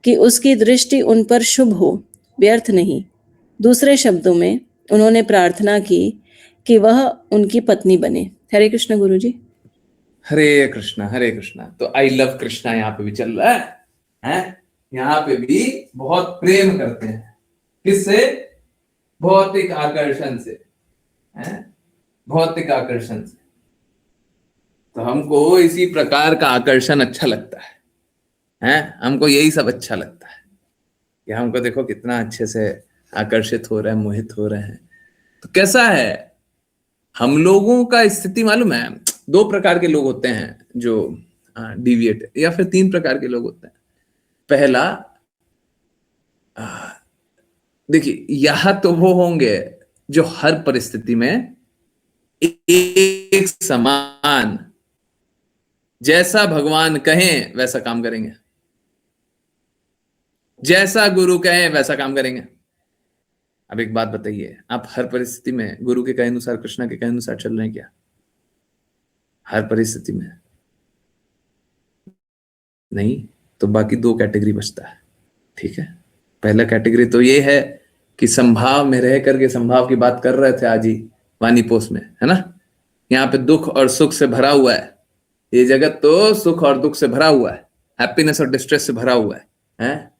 कि उसकी दृष्टि उन पर शुभ हो, व्यर्थ नहीं। दूसरे शब्दों में उन्होंने प्रार्थना की कि वह उनकी पत्नी बने। हरे कृष्ण गुरु जी। हरे कृष्णा, हरे कृष्णा। तो आई लव कृष्णा यहाँ पे भी चल रहा है? यहाँ पे भी बहुत प्रेम करते हैं, किससे? भौतिक आकर्षण से, भौतिक आकर्षण से। तो हमको इसी प्रकार का आकर्षण अच्छा लगता है, हमको यही सब अच्छा लगता है कि हमको देखो कितना अच्छे से आकर्षित हो रहे हैं, मोहित हो रहे हैं। तो कैसा है हम लोगों का स्थिति मालूम है? 2 प्रकार के लोग होते हैं जो डिविएट, या फिर 3 प्रकार के लोग होते हैं। पहला, देखिए, यह तो वो होंगे जो हर परिस्थिति में एक समान, जैसा भगवान कहें वैसा काम करेंगे, जैसा गुरु कहें वैसा काम करेंगे। अब एक बात बताइए, आप हर परिस्थिति में गुरु के कहे अनुसार, कृष्णा के कहे अनुसार चल रहे हैं क्या? हर परिस्थिति में नहीं। तो बाकी 2 कैटेगरी बचता है, ठीक है। पहला कैटेगरी तो ये है कि संभाव में रह करके संभाव की बात कर रहे थे आज ही वानी पोस्ट में, है ना। यहाँ पे दुख और सुख से भरा हुआ है, ये जगत तो सुख और दुख से भरा हुआ है, हैप्पीनेस और डिस्ट्रेस से भरा हुआ है?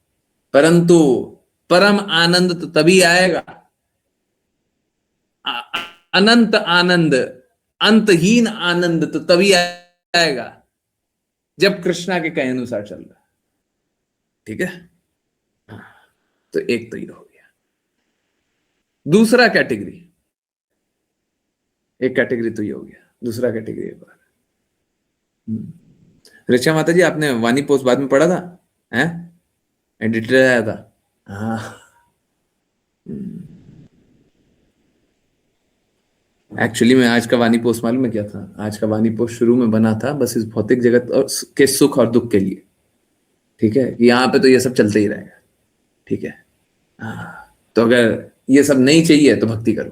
परंतु परम आनंद तो तभी आएगा, अनंत आनंद, अंतहीन आनंद तो तभी आएगा जब कृष्णा के कहे अनुसार चल रहा है, ठीक है। तो एक तो ये हो गया। दूसरा कैटेगरी, एक कैटेगरी तो ये हो गया, दूसरा कैटेगरी एक बार। ऋचा माता जी, आपने वानी पोस्ट बाद में पढ़ा था, हैं? एडिटर आया था, हाँ। एक्चुअली में आज का वानी पोस्ट मालूम है क्या था? आज का वानी पोस्ट शुरू में बना था बस इस भौतिक जगत और के सुख और दुख के लिए, ठीक है, कि यहाँ पे तो ये सब चलते ही रहेगा, ठीक है। तो अगर ये सब नहीं चाहिए तो भक्ति करो,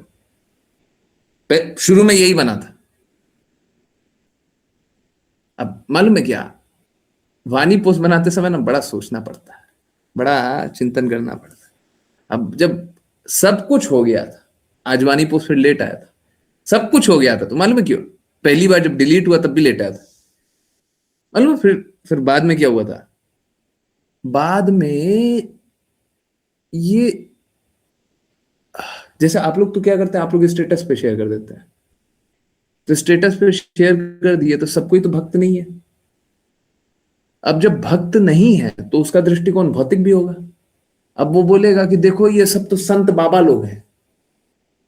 शुरू में यही बना था। अब मालूम है क्या, वानी पोस्ट बनाते समय ना बड़ा सोचना पड़ता है, बड़ा चिंतन करना पड़ता है। अब जब सब कुछ हो गया था, आज वानी पोस्ट फिर लेट आया था, सब कुछ हो गया था, तो मालूम है क्यों? पहली बार जब डिलीट हुआ तब भी लेट आया था, मालूम? फिर बाद में क्या हुआ था? बाद में ये, जैसे आप लोग तो क्या करते हैं, आप लोग स्टेटस पे शेयर कर देते हैं, तो स्टेटस पे शेयर कर दिए तो सब कोई तो भक्त नहीं है। अब जब भक्त नहीं है तो उसका दृष्टिकोण भौतिक भी होगा। अब वो बोलेगा कि देखो ये सब तो संत बाबा लोग हैं।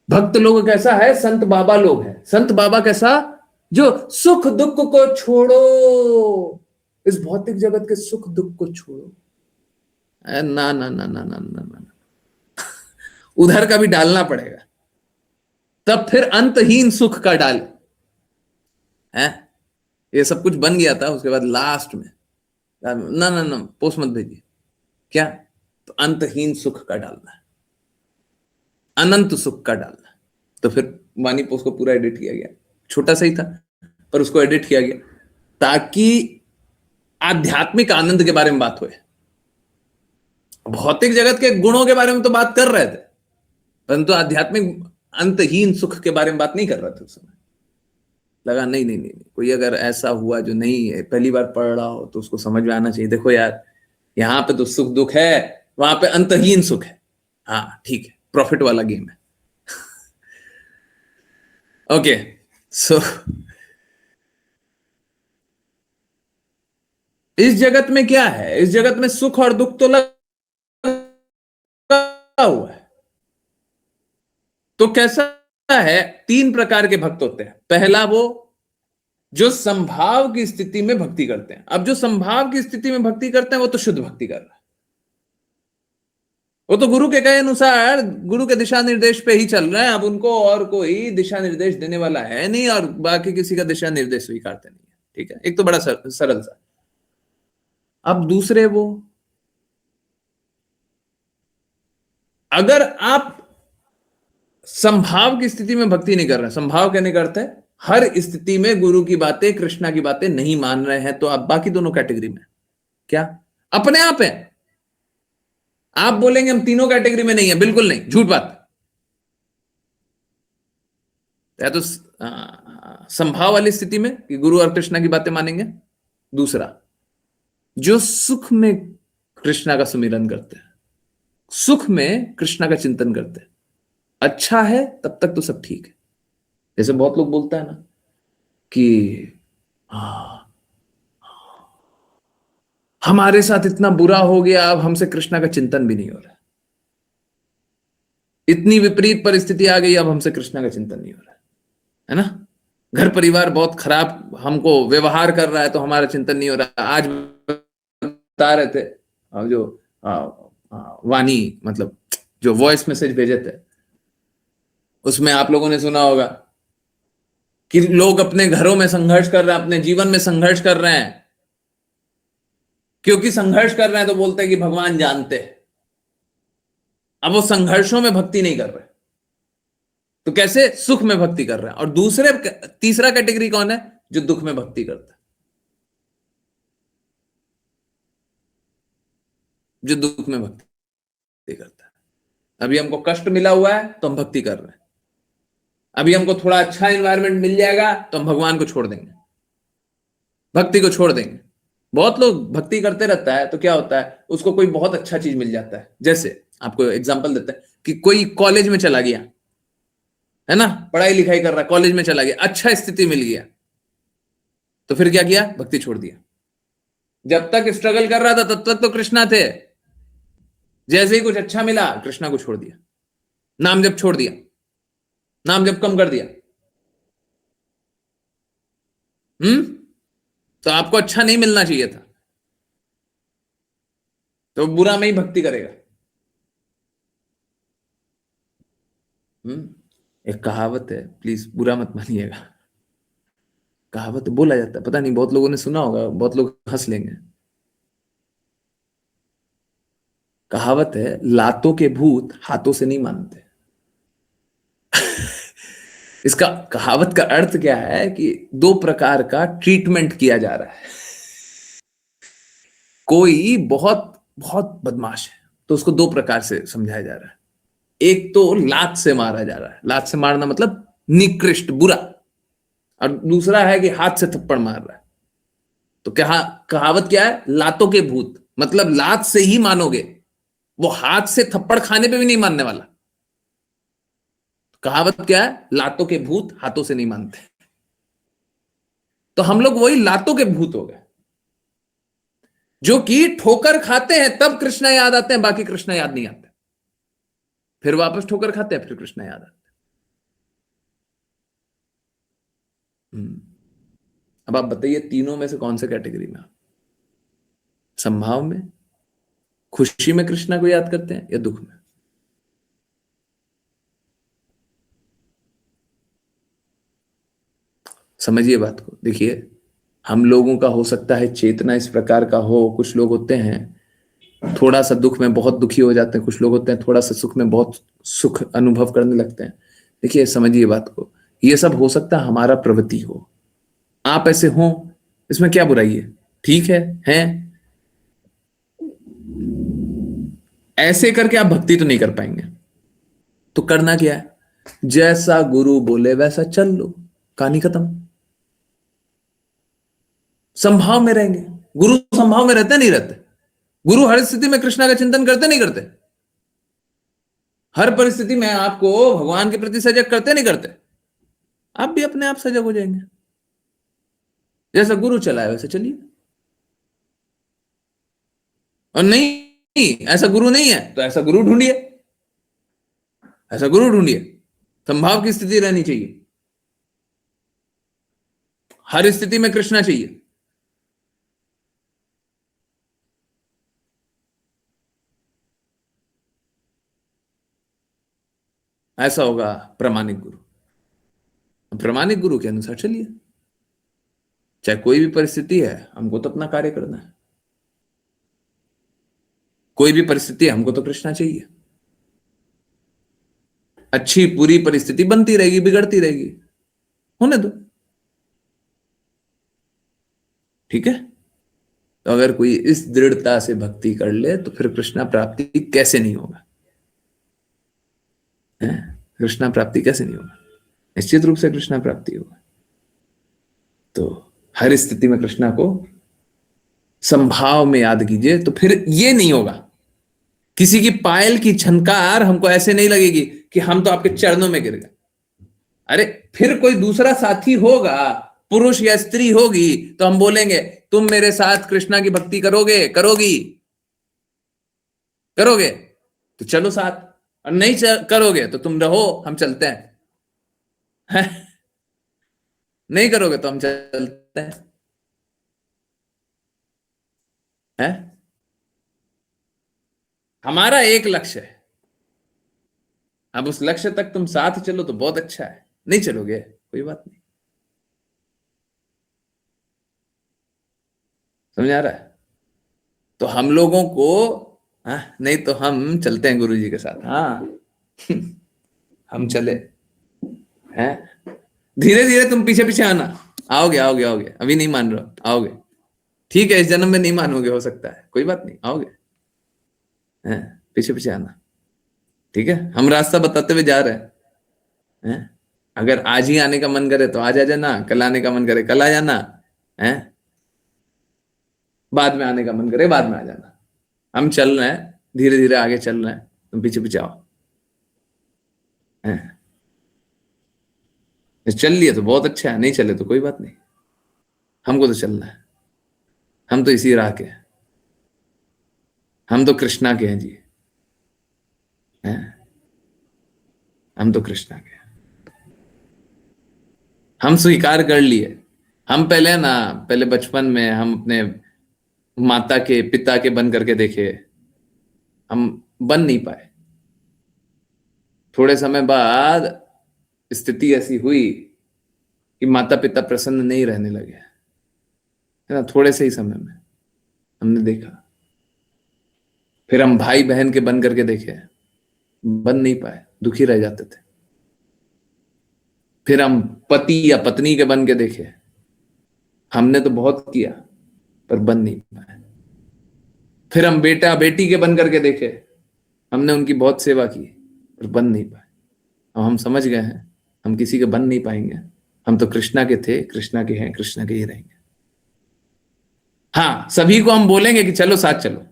भक्त लोग कैसा है? संत बाबा लोग हैं। संत बाबा कैसा? जो सुख दुख को छोड़ो, इस भौतिक जगत के सुख दुख को छोड़ो। ना ना ना ना ना ना ना, उधर का भी डालना पड़ेगा, तब फिर अंतहीन सुख का डाल है। ये सब कुछ बन गया था, उसके बाद लास्ट में ना ना ना पोस्ट मत भेजिए, क्या? तो अंतहीन सुख का डालना है, अनंत सुख का डालना है। तो फिर वानी पोस्ट को पूरा एडिट किया गया, छोटा सा ही था पर उसको एडिट किया गया ताकि आध्यात्मिक आनंद के बारे में बात हो। भौतिक जगत के गुणों के बारे में तो बात कर रहे थे, परंतु आध्यात्मिक अंतहीन सुख के बारे में बात नहीं कर रहे थे उस समय। लगा नहीं नहीं नहीं, कोई अगर ऐसा हुआ जो नहीं है, पहली बार पढ़ रहा हो तो उसको समझ में आना चाहिए, देखो यार यहां पे तो सुख दुख है, वहां पे अंतहीन सुख है। हाँ ठीक है, प्रॉफिट वाला गेम है। ओके, सो इस जगत में क्या है? इस जगत में सुख और दुख तो लगा हुआ है। तो कैसा है? 3 प्रकार के भक्त होते हैं। पहला वो जो संभाव की स्थिति में भक्ति करते हैं। अब जो संभाव की स्थिति में भक्ति करते हैं वो तो शुद्ध भक्ति कर रहा है, वो तो गुरु के कहे अनुसार, गुरु के दिशा निर्देश पे ही चल रहे हैं। अब उनको और कोई दिशा निर्देश देने वाला है नहीं, और बाकी किसी का दिशा निर्देश स्वीकारते नहीं है, ठीक है। एक तो बड़ा सरल सा। अब दूसरे वो, अगर आप संभाव की स्थिति में भक्ति नहीं कर रहे, संभाव कहने का अर्थ है हर स्थिति में गुरु की बातें, कृष्णा की बातें नहीं मान रहे हैं, तो आप बाकी दोनों कैटेगरी में क्या अपने आप है? आप बोलेंगे हम तीनों कैटेगरी में नहीं है, बिल्कुल नहीं, झूठ बात। या तो संभाव वाली स्थिति में कि गुरु और कृष्णा की बातें मानेंगे। दूसरा, जो सुख में कृष्णा का सुमिरन करते हैं, सुख में कृष्णा का चिंतन करते हैं, अच्छा है तब तक तो सब ठीक है। जैसे बहुत लोग बोलता है ना कि हमारे साथ इतना बुरा हो गया, अब हमसे कृष्णा का चिंतन भी नहीं हो रहा, इतनी विपरीत परिस्थिति आ गई, अब हमसे कृष्णा का चिंतन नहीं हो रहा है ना। घर परिवार बहुत खराब हमको व्यवहार कर रहा है तो हमारा चिंतन नहीं हो रहा। आज बता रहे थे जो वाणी, मतलब जो वॉइस मैसेज भेजे थे, उसमें आप लोगों ने सुना होगा कि लोग अपने घरों में संघर्ष कर रहे हैं, अपने जीवन में संघर्ष कर रहे हैं। क्योंकि संघर्ष कर रहे हैं तो बोलते हैं कि भगवान जानते हैं। अब वो संघर्षों में भक्ति नहीं कर रहे, तो कैसे सुख में भक्ति कर रहे हैं। और दूसरे तीसरा कैटेगरी कौन है? जो दुख में भक्ति करता है, जो दुख में भक्ति करता है। अभी हमको कष्ट मिला हुआ है तो हम भक्ति कर रहे हैं। अभी हमको थोड़ा अच्छा एनवायरनमेंट मिल जाएगा तो हम भगवान को छोड़ देंगे, भक्ति को छोड़ देंगे। बहुत लोग भक्ति करते रहता है तो क्या होता है, उसको कोई बहुत अच्छा चीज मिल जाता है। जैसे आपको एग्जांपल देते हैं कि कोई कॉलेज में चला गया है ना, पढ़ाई लिखाई कर रहा है, कॉलेज में चला गया, अच्छा स्थिति मिल गया, तो फिर क्या किया? भक्ति छोड़ दिया। जब तक स्ट्रगल कर रहा था तब तक तो कृष्णा थे, जैसे ही कुछ अच्छा मिला कृष्णा को छोड़ दिया, नाम जप छोड़ दिया, नाम जप कम कर दिया। तो आपको अच्छा नहीं मिलना चाहिए था, तो बुरा में ही भक्ति करेगा। एक कहावत है, प्लीज बुरा मत मानिएगा, कहावत बोला जाता है, पता नहीं बहुत लोगों ने सुना होगा, बहुत लोग हंस लेंगे। कहावत है, लातों के भूत हाथों से नहीं मानते। इसका कहावत का अर्थ क्या है कि दो प्रकार का ट्रीटमेंट किया जा रहा है। कोई बहुत बहुत बदमाश है तो उसको दो प्रकार से समझाया जा रहा है। एक तो लात से मारा जा रहा है, लात से मारना मतलब निकृष्ट बुरा, और दूसरा है कि हाथ से थप्पड़ मार रहा है। तो क्या कहावत क्या है? लातों के भूत, मतलब लात से ही मानोगे, वो हाथ से थप्पड़ खाने पे भी नहीं मानने वाला। कहावत क्या है? लातों के भूत हाथों से नहीं मानते। तो हम लोग वही लातों के भूत हो गए, जो कि ठोकर खाते हैं तब कृष्णा याद आते हैं, बाकी कृष्णा याद नहीं आते। फिर वापस ठोकर खाते हैं, फिर कृष्णा याद आते हैं। अब आप बताइए, तीनों में से कौन से कैटेगरी में? संभाव में, खुशी में कृष्णा को याद करते हैं, या दुख में? समझिए बात को। देखिए, हम लोगों का हो सकता है चेतना इस प्रकार का हो, कुछ लोग होते हैं थोड़ा सा दुख में बहुत दुखी हो जाते हैं, कुछ लोग होते हैं थोड़ा सा सुख में बहुत सुख अनुभव करने लगते हैं। देखिए समझिए बात को, ये सब हो सकता है हमारा प्रवृत्ति हो, आप ऐसे हो, इसमें क्या बुराई है? ठीक है, हैं? ऐसे करके आप भक्ति तो नहीं कर पाएंगे। तो करना क्या है? जैसा गुरु बोले वैसा चल लो, कहानी खत्म। संभाव में रहेंगे। गुरु संभाव में रहते नहीं रहते? गुरु हर स्थिति में कृष्णा का चिंतन करते नहीं करते? हर परिस्थिति में आपको भगवान के प्रति सजग करते नहीं करते? आप भी अपने आप सजग हो जाएंगे। जैसा गुरु चलाए वैसे चलिए। और नहीं, ऐसा गुरु नहीं है तो ऐसा गुरु ढूंढिए, ऐसा गुरु ढूंढिए। संभाव की स्थिति रहनी चाहिए, हर स्थिति में कृष्णा चाहिए। ऐसा होगा प्रामाणिक गुरु। प्रामाणिक गुरु के अनुसार चलिए, चाहे कोई भी परिस्थिति है, हमको तो अपना कार्य करना है। कोई भी परिस्थिति है, हमको तो कृष्णा चाहिए। अच्छी बुरी परिस्थिति बनती रहेगी, बिगड़ती रहेगी, होने दो, ठीक है। तो अगर कोई इस दृढ़ता से भक्ति कर ले तो फिर कृष्णा प्राप्ति कैसे नहीं होगा? कृष्णा प्राप्ति कैसे नहीं होगा? निश्चित रूप से कृष्णा प्राप्ति होगा। तो हर स्थिति में कृष्णा को संभाव में याद कीजिए, तो फिर ये नहीं होगा। किसी की पायल की झनकार हमको ऐसे नहीं लगेगी कि हम तो आपके चरणों में गिर गए। अरे फिर कोई दूसरा साथी होगा, पुरुष या स्त्री होगी, तो हम बोलेंगे तुम मेरे साथ कृष्णा की भक्ति करोगे, करोगी, करोगे तो चलो साथ, और नहीं करोगे तो तुम रहो, हम चलते हैं। नहीं करोगे तो हम चलते हैं। हमारा एक लक्ष्य है, अब उस लक्ष्य तक तुम साथ चलो तो बहुत अच्छा है, नहीं चलोगे कोई बात नहीं। समझ आ रहा है? तो हम लोगों को, हाँ, नहीं तो हम चलते हैं गुरु जी के साथ। हाँ हम चले हैं, धीरे धीरे तुम पीछे पीछे आना। आओगे आओगे आओगे, अभी नहीं मान रहे हो, आओगे। ठीक है, इस जन्म में नहीं मानोगे, हो सकता है, कोई बात नहीं, आओगे। हैं, पीछे पीछे आना। ठीक है, हम रास्ता बताते हुए जा रहे हैं। अगर आज ही आने का मन करे तो आज आ जाना, कल आने का मन करे कल आ जाना, है बाद में आने का मन करे बाद में आ जाना। हम चल रहे हैं, धीरे धीरे आगे चल रहे हैं, तुम पीछे पीछे आओ। हैं? चल लिए तो बहुत अच्छा है, नहीं चले तो कोई बात नहीं, हमको तो चलना है। हम तो इसी राह के हैं, हम तो कृष्णा के हैं जी। हैं? हम तो कृष्णा के हैं, हम स्वीकार कर लिए। हम पहले ना, पहले बचपन में हम अपने माता के पिता के बन करके देखे, हम बन नहीं पाए। थोड़े समय बाद स्थिति ऐसी हुई कि माता पिता प्रसन्न नहीं रहने लगे, है ना, थोड़े से ही समय में हमने देखा। फिर हम भाई बहन के बन करके देखे, बन नहीं पाए, दुखी रह जाते थे। फिर हम पति या पत्नी के बन के देखे, हमने तो बहुत किया पर बन नहीं पाए। फिर हम बेटा बेटी के बन करके देखे, हमने उनकी बहुत सेवा की पर बन नहीं पाए। अब हम समझ गए हैं हम किसी के बन नहीं पाएंगे, हम तो कृष्णा के थे, कृष्णा के हैं, कृष्णा के ही रहेंगे। हाँ, सभी को हम बोलेंगे कि चलो साथ चलो।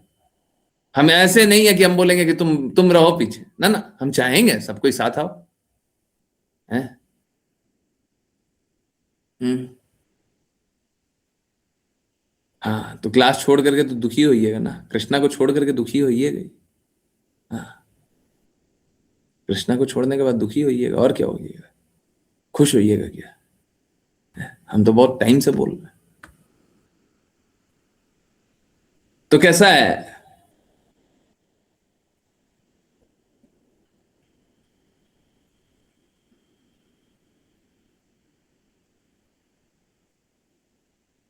हम ऐसे नहीं है कि हम बोलेंगे कि तुम रहो पीछे, ना ना, हम चाहेंगे सबको ही साथ आओ। हैं? हम्म। हाँ, तो क्लास छोड़ करके तो दुखी होइएगा ना, कृष्णा को छोड़ करके दुखी होइएगा ही। हाँ, कृष्णा को छोड़ने के बाद दुखी होइएगा, और क्या होइएगा, खुश होइएगा क्या? हम तो बहुत टाइम से बोल रहे हैं। तो कैसा है?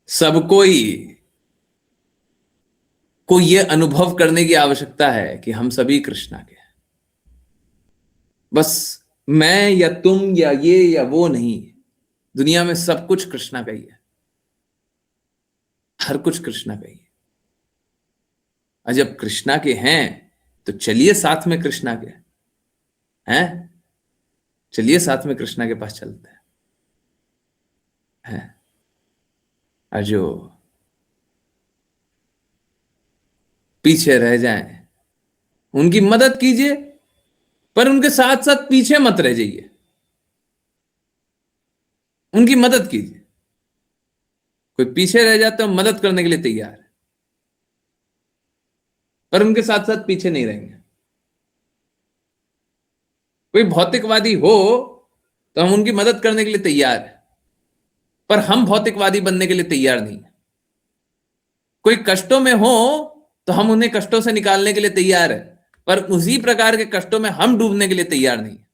सबको ही को यह अनुभव करने की आवश्यकता है कि हम सभी कृष्णा के हैं। बस मैं या तुम या ये या वो नहीं, दुनिया में सब कुछ कृष्णा का ही है, हर कुछ कृष्णा का ही है। और जब कृष्णा के हैं तो चलिए साथ में कृष्णा के हैं, चलिए साथ में कृष्णा के पास चलते हैं। और जो पीछे रह जाएं उनकी मदद कीजिए, पर उनके साथ साथ पीछे मत रह जाइए, उनकी मदद कीजिए। कोई पीछे रह जाता है, मदद करने के लिए तैयार है, पर उनके साथ साथ पीछे नहीं रहेंगे। कोई भौतिकवादी हो तो हम उनकी मदद करने के लिए तैयार है, पर हम भौतिकवादी बनने के लिए तैयार नहीं है। कोई कष्टों में हो तो हम उन्हें कष्टों से निकालने के लिए तैयार है, पर उसी प्रकार के कष्टों में हम डूबने के लिए तैयार नहीं है।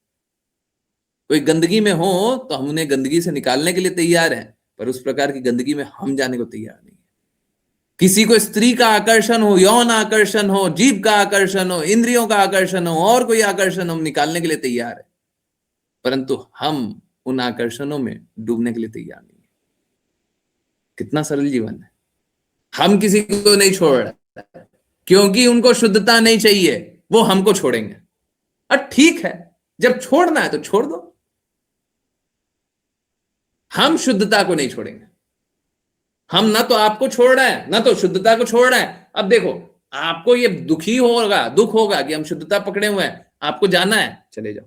कोई गंदगी में हो तो हम उन्हें गंदगी से निकालने के लिए तैयार हैं, पर उस प्रकार की गंदगी में हम जाने को तैयार नहीं है। किसी को स्त्री का आकर्षण हो, यौन आकर्षण हो, जीभ का आकर्षण हो, इंद्रियों का आकर्षण हो, और कोई आकर्षण हम निकालने के लिए तैयार है, परंतु हम उन आकर्षणों में डूबने के लिए तैयार नहीं है। कितना सरल जीवन है। हम किसी को नहीं छोड़ रहे क्योंकि उनको शुद्धता नहीं चाहिए, वो हमको छोड़ेंगे। और ठीक है, जब छोड़ना है तो छोड़ दो, हम शुद्धता को नहीं छोड़ेंगे। हम ना तो आपको छोड़ रहे हैं ना तो शुद्धता को छोड़ रहे हैं। अब देखो, आपको ये दुखी होगा, दुख होगा कि हम शुद्धता पकड़े हुए हैं, आपको जाना है, चले जाओ,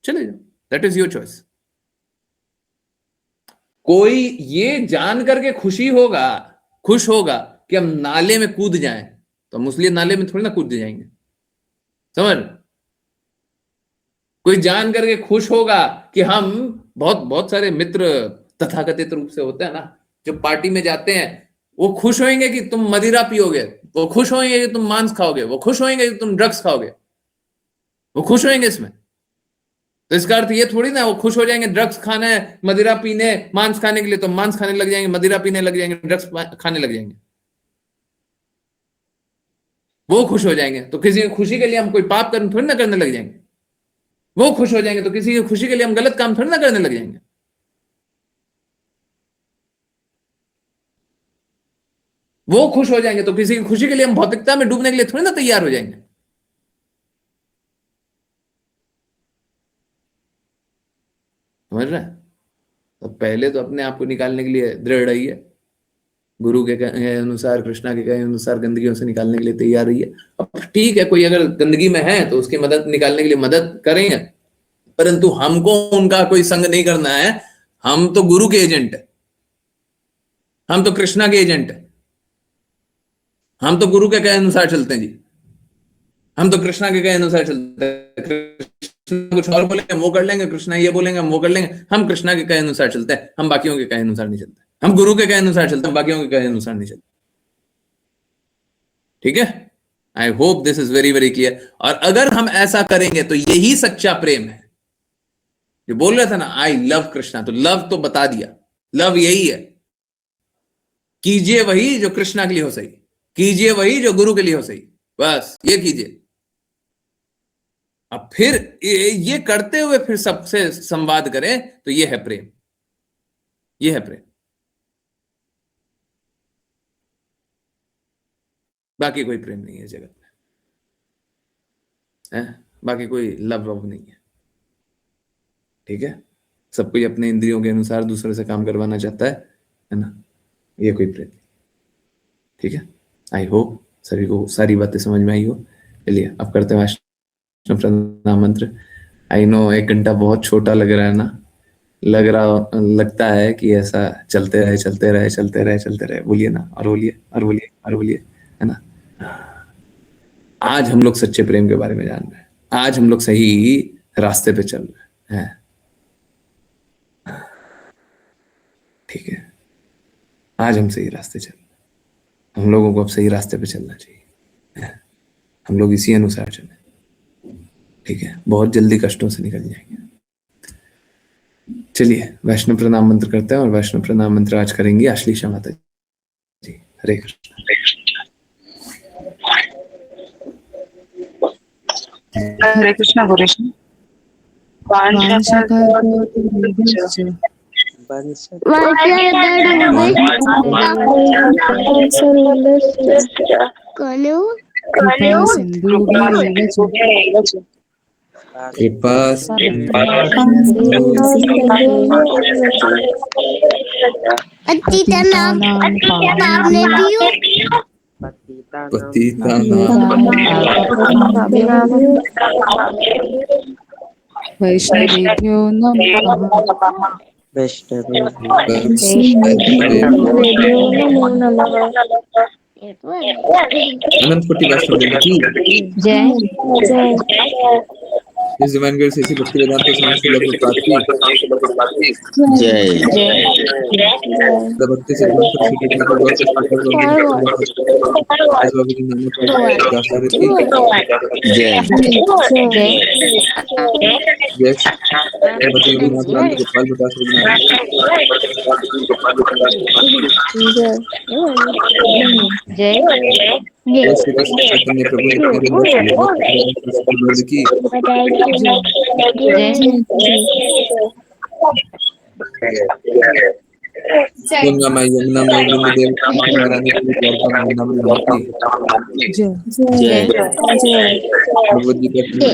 चले जाओ, दैट इज योर चॉइस। कोई ये जान करके खुश होगा कि हम नाले में कूद जाएं, तो हम उसलिए नाले में थोड़ी ना कूद जाएंगे, समझ? कोई जान करके खुश होगा कि हम बहुत बहुत सारे मित्र तथाकथित रूप से होते हैं ना, जो पार्टी में जाते हैं, वो खुश होंगे कि तुम मदिरा पियोगे, वो खुश होंगे कि तुम मांस खाओगे, वो खुश होंगे कि तुम ड्रग्स खाओगे, वो खुश होंगे इसमें। तो इसका अर्थ ये थोड़ी ना वो खुश हो जाएंगे ड्रग्स खाने, मदिरा पीने, मांस खाने के लिए, तो मांस खाने लग जाएंगे, मदिरा पीने लग जाएंगे, ड्रग्स खाने लग जाएंगे, वो खुश हो जाएंगे। तो किसी की खुशी के लिए हम कोई पाप कर्म थोड़ी ना करने लग जाएंगे। वो खुश हो जाएंगे तो किसी की खुशी के लिए हम गलत काम थोड़ी ना करने लग जाएंगे। वो खुश हो जाएंगे तो किसी की खुशी के लिए हम भौतिकता में डूबने के लिए थोड़ी ना तैयार हो जाएंगे। समझ रहे हैं? तो पहले तो अपने आप को निकालने के लिए दृढ़ रहिए, गुरु के कहे अनुसार, कृष्णा के कहे अनुसार गंदगियों से निकालने के लिए तैयार रहिए। अब ठीक है, कोई अगर गंदगी में है तो उसकी मदद निकालने के लिए मदद करेंगे, परंतु हमको उनका कोई संग नहीं करना है। हम तो गुरु के एजेंट है, हम तो कृष्णा के एजेंट है, हम तो गुरु के कहे अनुसार चलते हैं जी, हम तो कृष्णा के कहे अनुसार चलते हैं। कृष्णा कुछ और बोलेंगे वो कर लेंगे, कृष्णा ये बोलेंगे हम वो कर लेंगे। हम कृष्णा के कहे अनुसार चलते हैं, हम बाकियों के कहे अनुसार नहीं चलते। हम गुरु के कहे अनुसार चलते हैं, बाकियों के कहे अनुसार नहीं चलते। ठीक है? I hope this is very very clear. और अगर हम ऐसा करेंगे तो यही सच्चा प्रेम है। जो बोल रहे थे ना आई लव कृष्णा, तो लव तो बता दिया, लव यही है, कीजिए वही जो कृष्णा के लिए हो सही, कीजिए वही जो गुरु के लिए हो सही, बस ये कीजिए। अब फिर ये करते हुए फिर सबसे संवाद करें तो ये है प्रेम, ये है प्रेम। बाकी कोई प्रेम नहीं है जगत में, है? बाकी कोई लव नहीं है। ठीक है? सब कोई अपने इंद्रियों के अनुसार दूसरे से काम करवाना चाहता है ना? ये कोई प्रेम नहीं। ठीक है? आई होप सभी को सारी बातें समझ में आई हो। चलिए अब करते हैं वैष्णव प्रणाम मंत्र। आई नो 1 घंटा बहुत छोटा लग रहा है ना, लगता है कि ऐसा चलते रहे चलते रहे चलते रहे चलते रहे। बोलिए ना, और बोलिए और बोलिए और बोलिए, है ना? आज हम लोग सच्चे प्रेम के बारे में जान रहे हैं, आज हम लोग सही रास्ते पे चल रहे हैं। ठीक है? आज हम सही रास्ते चल रहे हैं, हम लोगों को अब सही रास्ते पे चलना चाहिए, हम लोग इसी अनुसार चलें। ठीक है? बहुत जल्दी कष्टों से निकल जाएंगे। चलिए वैष्णव प्रणाम मंत्र करते हैं, और वैष्णव प्रणाम मंत्र आज करेंगी आश्लेषा माता जी। हरे कृष्ण। हरे कृष्ण गुरुजी। कृपा वैष्णवेभ्यो नमः। अनंत कोटि वैष्णव देवी की जय। इस डिवाइन ग्रेस ऐसी भक्ति वेदांत स्वामी श्रील प्रभुपाद की जय। भक्ति से चैतन्य प्रभु की गंगा माई यमुना माई देव महारानी जय। भगवत जी जय।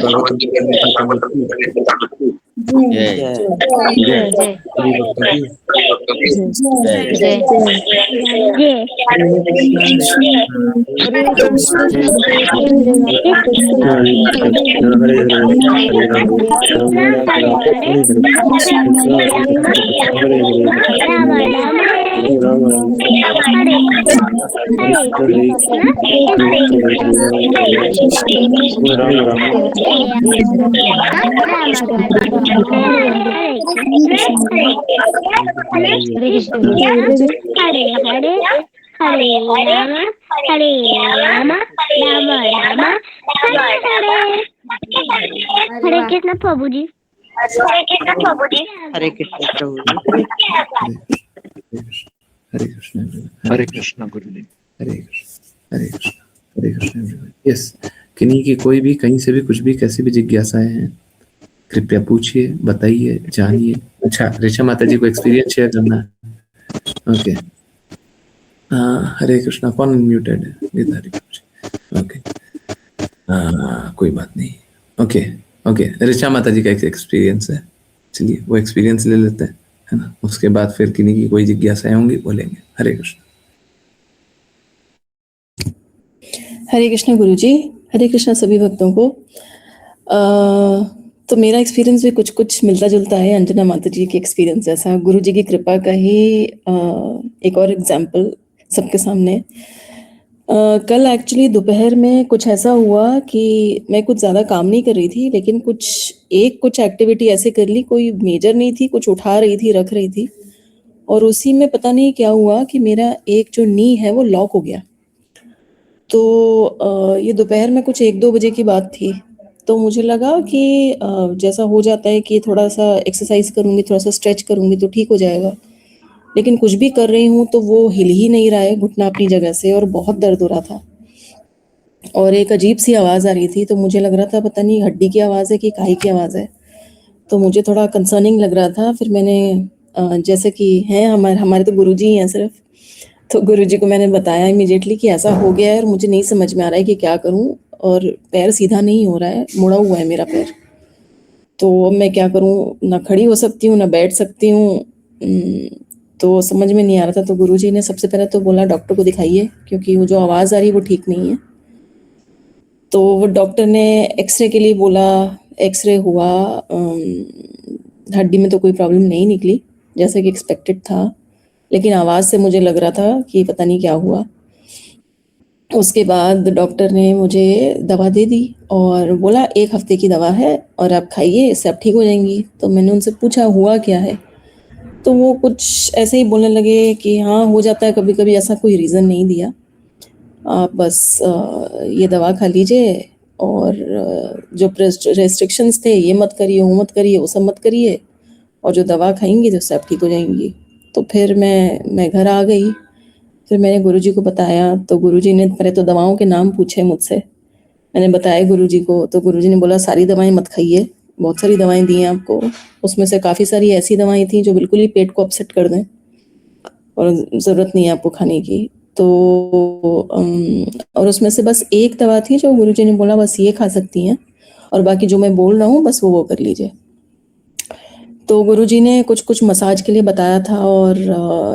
हरे कृष्ण प्रभु जी। हरे कृष्ण प्रभु जी। हरे कृष्ण everyone. हरे कृष्ण गुरुदेव। हरे कृष्ण हरे कृष्ण हरे कृष्ण everyone. यस, किन्हीं की कोई भी कहीं से भी कुछ भी कैसी भी जिज्ञासाएं हैं, कृपया पूछिए, बताइए, जानिए। अच्छा, ऋचा माता जी को एक्सपीरियंस शेयर करना है। ओके, हरे कृष्णा। कौन म्यूटेड है? गीता हरे कृष्ण। ओके, कोई बात नहीं। ओके ओके, ऋचा माता जी का एक एक्सपीरियंस है, चलिए वो एक्सपीरियंस ले लेते हैं, है ना। उसके बाद फिर किन्हीं की कोई जिज्ञासाएं होंगी बोलेंगे। हरे कृष्ण। हरे कृष्ण गुरु जी। हरे कृष्ण सभी भक्तों को। तो मेरा एक्सपीरियंस भी कुछ कुछ मिलता जुलता है अंजना माता जी के एक्सपीरियंस जैसा। गुरु जी की कृपा का ही एक और एग्जाम्पल सबके सामने। कल एक्चुअली दोपहर में कुछ ऐसा हुआ कि मैं कुछ ज़्यादा काम नहीं कर रही थी, लेकिन कुछ एक्टिविटी ऐसे कर ली, कोई मेजर नहीं थी, कुछ उठा रही थी, रख रही थी, और उसी में पता नहीं क्या हुआ कि मेरा एक जो नी है वो लॉक हो गया। तो ये दोपहर में कुछ 1-2 बजे की बात थी। तो मुझे लगा कि जैसा हो जाता है कि थोड़ा सा एक्सरसाइज करूँगी, थोड़ा सा स्ट्रेच करूँगी तो ठीक हो जाएगा, लेकिन कुछ भी कर रही हूँ तो वो हिल ही नहीं रहा है घुटना अपनी जगह से, और बहुत दर्द हो रहा था और एक अजीब सी आवाज़ आ रही थी। तो मुझे लग रहा था पता नहीं हड्डी की आवाज़ है कि काहे की आवाज़ है, तो मुझे थोड़ा कंसर्निंग लग रहा था। फिर मैंने जैसे कि हैं हमारे तो गुरुजी ही हैं सिर्फ, तो गुरुजी को मैंने बताया इमीडिएटली कि ऐसा हो गया है और मुझे नहीं समझ में आ रहा है कि क्या करूं, और पैर सीधा नहीं हो रहा है, मुड़ा हुआ है मेरा पैर, तो अब मैं क्या करूं, ना खड़ी हो सकती हूँ ना बैठ सकती हूँ। तो समझ में नहीं आ रहा था। तो गुरुजी ने सबसे पहले तो बोला डॉक्टर को दिखाइए, क्योंकि वो जो आवाज़ आ रही है वो ठीक नहीं है। तो वो डॉक्टर ने एक्सरे के लिए बोला, एक्सरे हुआ, हड्डी में तो कोई प्रॉब्लम नहीं निकली जैसे कि एक्सपेक्टेड था, लेकिन आवाज़ से मुझे लग रहा था कि पता नहीं क्या हुआ। उसके बाद डॉक्टर ने मुझे दवा दे दी और बोला 1 हफ्ते की दवा है और आप खाइए, इससे आप ठीक हो जाएंगी। तो मैंने उनसे पूछा हुआ क्या है, तो वो कुछ ऐसे ही बोलने लगे कि हाँ हो जाता है कभी कभी, ऐसा कोई रीज़न नहीं दिया, आप बस ये दवा खा लीजिए और जो रेस्ट्रिक्शंस थे ये मत करिए, वो मत करिए, वो सब मत करिए, और जो दवा खाएंगी तो सब ठीक हो जाएंगी। तो फिर मैं घर आ गई। फिर मैंने गुरुजी को बताया, तो गुरुजी ने पहले तो दवाओं के नाम पूछे मुझसे, मैंने बताया गुरुजी को। तो गुरुजी ने बोला सारी दवाएं मत खाइए, बहुत सारी दवाएं दी हैं आपको, उसमें से काफ़ी सारी ऐसी दवाएं थी जो बिल्कुल ही पेट को अपसेट कर दें और ज़रूरत नहीं है आपको खाने की। तो और उसमें से बस एक दवा थी जो गुरुजी ने बोला बस ये खा सकती हैं, और बाकी जो मैं बोल रहा हूँ बस वो कर लीजिए। तो गुरुजी ने कुछ कुछ मसाज के लिए बताया था और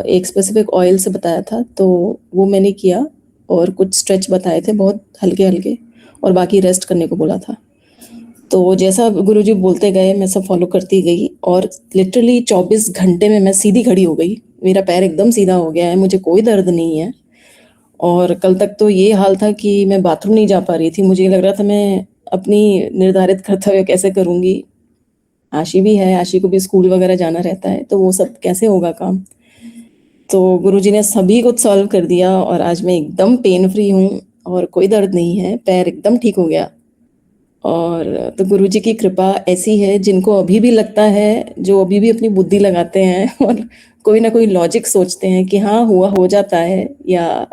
एक स्पेसिफिक ऑयल से बताया था, तो वो मैंने किया, और कुछ स्ट्रेच बताए थे बहुत हल्के हल्के, और बाकी रेस्ट करने को बोला था। तो जैसा गुरुजी बोलते गए मैं सब फॉलो करती गई, और लिटरली 24 घंटे में मैं सीधी खड़ी हो गई, मेरा पैर एकदम सीधा हो गया है, मुझे कोई दर्द नहीं है। और कल तक तो ये हाल था कि मैं बाथरूम नहीं जा पा रही थी, मुझे लग रहा था मैं अपनी निर्धारित कर्तव्य कैसे करूँगी, आशी भी है, आशी को भी स्कूल वगैरह जाना रहता है, तो वो सब कैसे होगा काम। तो गुरुजी ने सभी कुछ सॉल्व कर दिया और आज मैं एकदम पेन फ्री हूँ और कोई दर्द नहीं है, पैर एकदम ठीक हो गया। और तो गुरुजी की कृपा ऐसी है, जिनको अभी भी लगता है, जो अभी भी अपनी बुद्धि लगाते हैं और कोई ना कोई लॉजिक सोचते हैं कि हाँ हुआ हो जाता है, या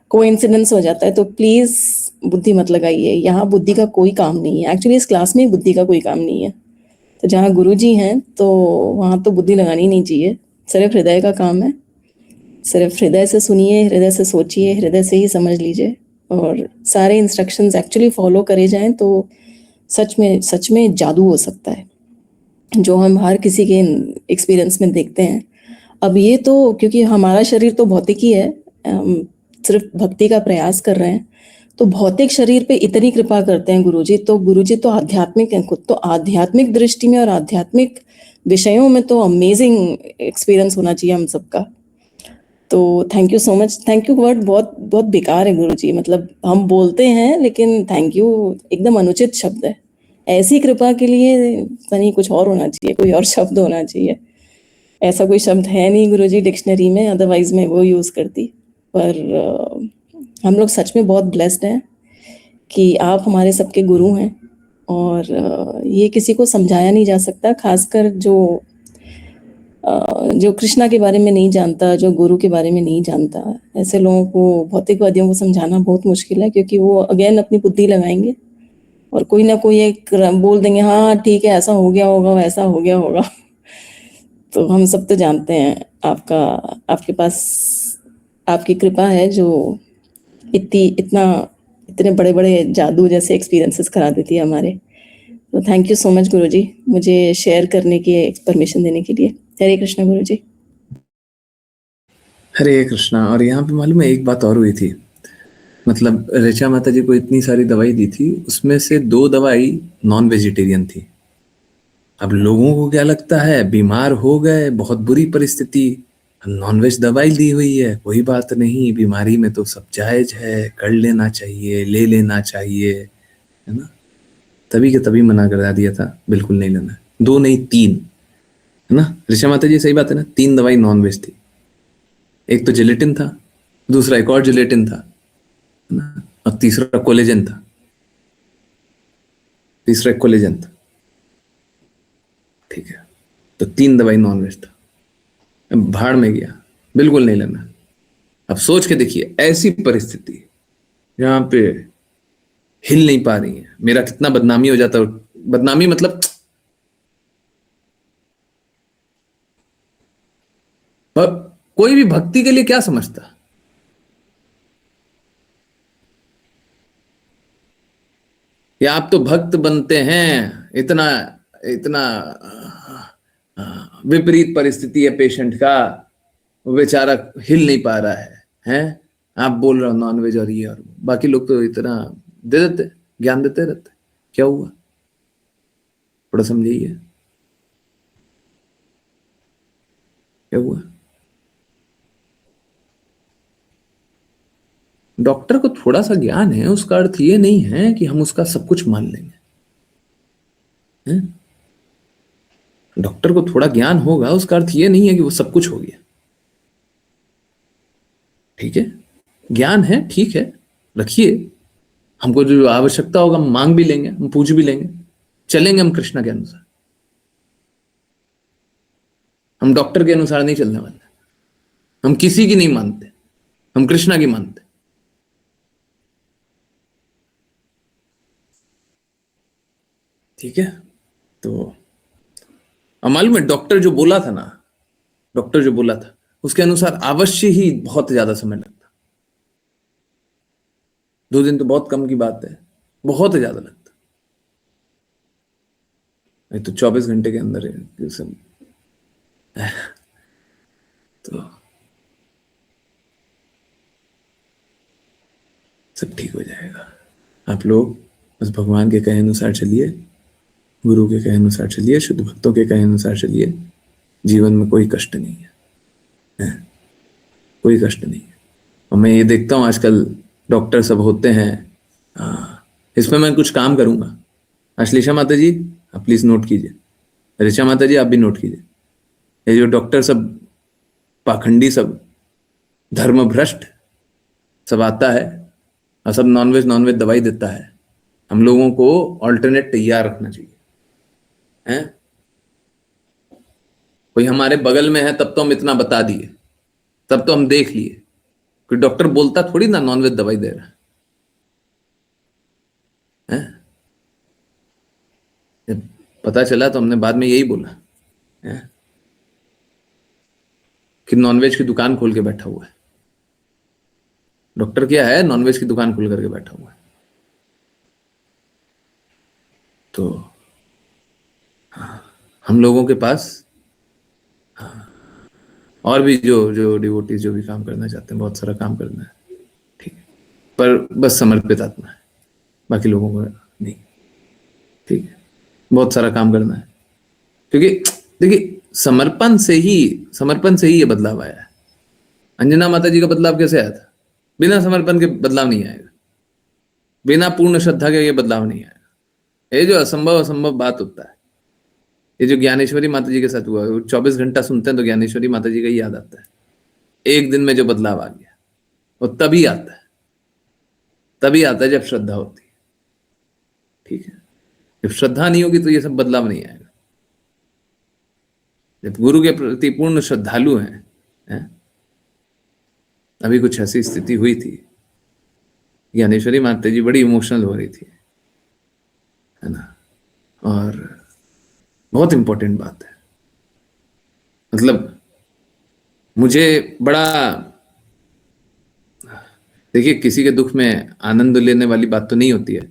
कोइंसिडेंस हो जाता है, तो प्लीज़ बुद्धि मत लगाइए, यहाँ बुद्धि का कोई काम नहीं है। एक्चुअली इस क्लास में बुद्धि का कोई काम नहीं है, तो जहाँ गुरुजी हैं तो वहाँ तो बुद्धि लगानी नहीं चाहिए, सिर्फ हृदय का काम है। सिर्फ हृदय से सुनिए, हृदय से सोचिए, हृदय से ही समझ लीजिए, और सारे इंस्ट्रक्शंस एक्चुअली फॉलो करे जाएं तो सच में जादू हो सकता है, जो हम हर किसी के एक्सपीरियंस में देखते हैं। अब ये तो क्योंकि हमारा शरीर तो भौतिक ही है, हम सिर्फ भक्ति का प्रयास कर रहे हैं, तो भौतिक शरीर पे इतनी कृपा करते हैं गुरुजी, तो गुरुजी तो आध्यात्मिक हैं खुद, तो आध्यात्मिक दृष्टि में और आध्यात्मिक विषयों में तो अमेजिंग एक्सपीरियंस होना चाहिए हम सबका। तो thank you so much. Thank you word बहुत बहुत बेकार है गुरुजी, मतलब हम बोलते हैं लेकिन थैंक यू एकदम अनुचित शब्द है। ऐसी कृपा के लिए पता नहीं कुछ और होना चाहिए, कोई और शब्द होना चाहिए। ऐसा कोई शब्द है नहीं गुरुजी डिक्शनरी में, अदरवाइज मैं वो यूज़ करती। पर हम लोग सच में बहुत ब्लेस्ड हैं कि आप हमारे सबके गुरु हैं, और ये किसी को समझाया नहीं जा सकता, खासकर जो कृष्णा के बारे में नहीं जानता, जो गुरु के बारे में नहीं जानता, ऐसे लोगों को, भौतिकवादियों को समझाना बहुत मुश्किल है, क्योंकि वो अगेन अपनी बुद्धि लगाएंगे और कोई ना कोई एक बोल देंगे, हाँ ठीक है ऐसा हो गया होगा, वैसा हो गया होगा। तो हम सब तो जानते हैं आपके पास आपकी कृपा है जो इतने बड़े बड़े जादू जैसे एक्सपीरियंसेस करा देती है हमारे। तो थैंक यू सो मच गुरुजी, मुझे शेयर करने की परमिशन देने के लिए। हरे कृष्णा गुरुजी। हरे कृष्णा। और यहाँ पे मालूम है एक बात और हुई थी, मतलब ऋचा माता जी को इतनी सारी दवाई दी थी, उसमें से 2 दवाई नॉन वेजिटेरियन थी। अब लोगों को क्या लगता है, बीमार हो गए, बहुत बुरी परिस्थिति, नॉनवेज दवाई दी हुई है, कोई बात नहीं, बीमारी में तो सब जायज है, कर लेना चाहिए, ले लेना चाहिए, है ना। तभी के तभी मना करा दिया था, बिल्कुल नहीं लेना। 2 नहीं 3, है ना ऋषा माता जी, सही बात है ना। 3 दवाई नॉनवेज थी, एक तो जिलेटिन था, दूसरा एक और जिलेटिन था, है ना, और तीसरा कोलेजन था। ठीक है, तो 3 दवाई नॉनवेज था। भाड़ में गया, बिल्कुल नहीं लेना। अब सोच के देखिए, ऐसी परिस्थिति यहाँ पे हिल नहीं पा रही है, मेरा कितना बदनामी हो जाता है। बदनामी मतलब कोई भी भक्ति के लिए क्या समझता, या आप तो भक्त बनते हैं, इतना इतना विपरीत परिस्थिति है पेशेंट का, वो बेचारा हिल नहीं पा रहा है, आप बोल रहे हो नॉनवेज और ये, और बाकी लोग तो इतना दे देते, ज्ञान देते रहते, क्या हुआ, थोड़ा समझिए क्या हुआ। डॉक्टर को थोड़ा सा ज्ञान है, उसका अर्थ ये नहीं है कि हम उसका सब कुछ मान लेंगे, है? डॉक्टर को थोड़ा ज्ञान होगा, उसका अर्थ ये नहीं है कि वो सब कुछ हो गया। ठीक है, ज्ञान है, ठीक है, रखिए, हमको जो आवश्यकता होगा हम मांग भी लेंगे, हम पूछ भी लेंगे, चलेंगे हम कृष्णा के अनुसार, हम डॉक्टर के अनुसार नहीं चलने वाले, हम किसी की नहीं मानते, हम कृष्णा की मानते। ठीक है, तो मालूम है डॉक्टर जो बोला था उसके अनुसार अवश्य ही बहुत ज्यादा समय लगता। 2 दिन तो बहुत कम की बात है, बहुत ज्यादा लगता, नहीं तो 24 घंटे के अंदर है सब। तो सब ठीक हो जाएगा। आप लोग बस भगवान के कहे अनुसार चलिए, गुरु के कहे अनुसार चलिए, शुद्ध भक्तों के कहे अनुसार चलिए, जीवन में कोई कष्ट नहीं है, कोई कष्ट नहीं है। और मैं ये देखता हूँ आजकल डॉक्टर सब होते हैं, इसमें मैं कुछ काम करूंगा। अश्लेषा माता जी आप प्लीज नोट कीजिए, ऋचा माता जी आप भी नोट कीजिए, ये जो डॉक्टर सब पाखंडी, सब धर्मभ्रष्ट सब आता है और सब नॉनवेज दवाई देता है, हम लोगों को ऑल्टरनेट तैयार रखना चाहिए, हैं? कोई हमारे बगल में है तब तो हम इतना बता दिए, तब तो हम देख लिए, कोई डॉक्टर बोलता थोड़ी ना नॉनवेज दवाई दे रहा है। जब पता चला तो हमने बाद में यही बोला है कि नॉनवेज की दुकान खोल के बैठा हुआ है डॉक्टर, क्या है, नॉनवेज की दुकान खोल करके बैठा हुआ है। तो हम लोगों के पास और भी जो डिवोटीज जो भी काम करना चाहते हैं, बहुत सारा काम करना है, ठीक है, पर बस समर्पित आत्मा है, बाकी लोगों को नहीं, ठीक है, बहुत सारा काम करना है, क्योंकि देखिए समर्पण से ही ये बदलाव आया है। अंजना माता जी का बदलाव कैसे आया था? बिना समर्पण के बदलाव नहीं आएगा, बिना पूर्ण श्रद्धा के ये बदलाव नहीं आएगा। ये जो असंभव असंभव बात होता है, ये जो ज्ञानेश्वरी माता जी के साथ हुआ, 24 घंटा सुनते हैं तो ज्ञानेश्वरी माता जी का ही याद आता है। एक दिन में जो बदलाव आ गया वो तभी आता है, तभी आता है जब श्रद्धा होती है। ठीक है, जब श्रद्धा नहीं होगी तो ये सब बदलाव नहीं आएगा। जब गुरु के प्रति पूर्ण श्रद्धालु हैं? अभी कुछ ऐसी स्थिति हुई थी, ज्ञानेश्वरी माता जी बड़ी इमोशनल हो रही थी, है ना, और बहुत इंपॉर्टेंट बात है। मतलब मुझे बड़ा, देखिए किसी के दुख में आनंद लेने वाली बात तो नहीं होती है,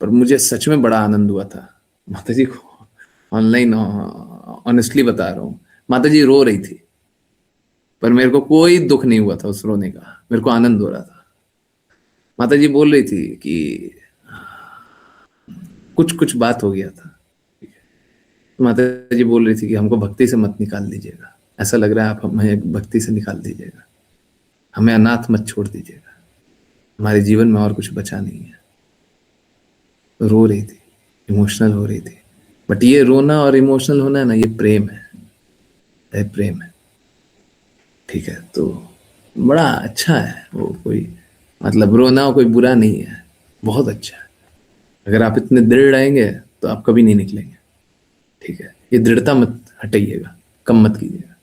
पर मुझे सच में बड़ा आनंद हुआ था माता जी को, ऑनलाइन ऑनेस्टली बता रहा हूँ। माता जी रो रही थी पर मेरे को कोई दुख नहीं हुआ था उस रोने का, मेरे को आनंद हो रहा था। माता जी बोल रही थी कि कुछ कुछ बात हो गया था। माता जी बोल रही थी कि हमको भक्ति से मत निकाल दीजिएगा, ऐसा लग रहा है आप हमें भक्ति से निकाल दीजिएगा, हमें अनाथ मत छोड़ दीजिएगा, हमारे जीवन में और कुछ बचा नहीं है। रो रही थी, इमोशनल हो रही थी। बट ये रोना और इमोशनल होना है ना, ये प्रेम है, प्रेम है। ठीक है, तो बड़ा अच्छा है वो, कोई मतलब रोना कोई बुरा नहीं है, बहुत अच्छा है। अगर आप इतने दृढ़ रहेंगे तो आप कभी नहीं निकलेंगे। ठीक है, ये दृढ़ता मत हटाइएगा, कम मत कीजिएगा।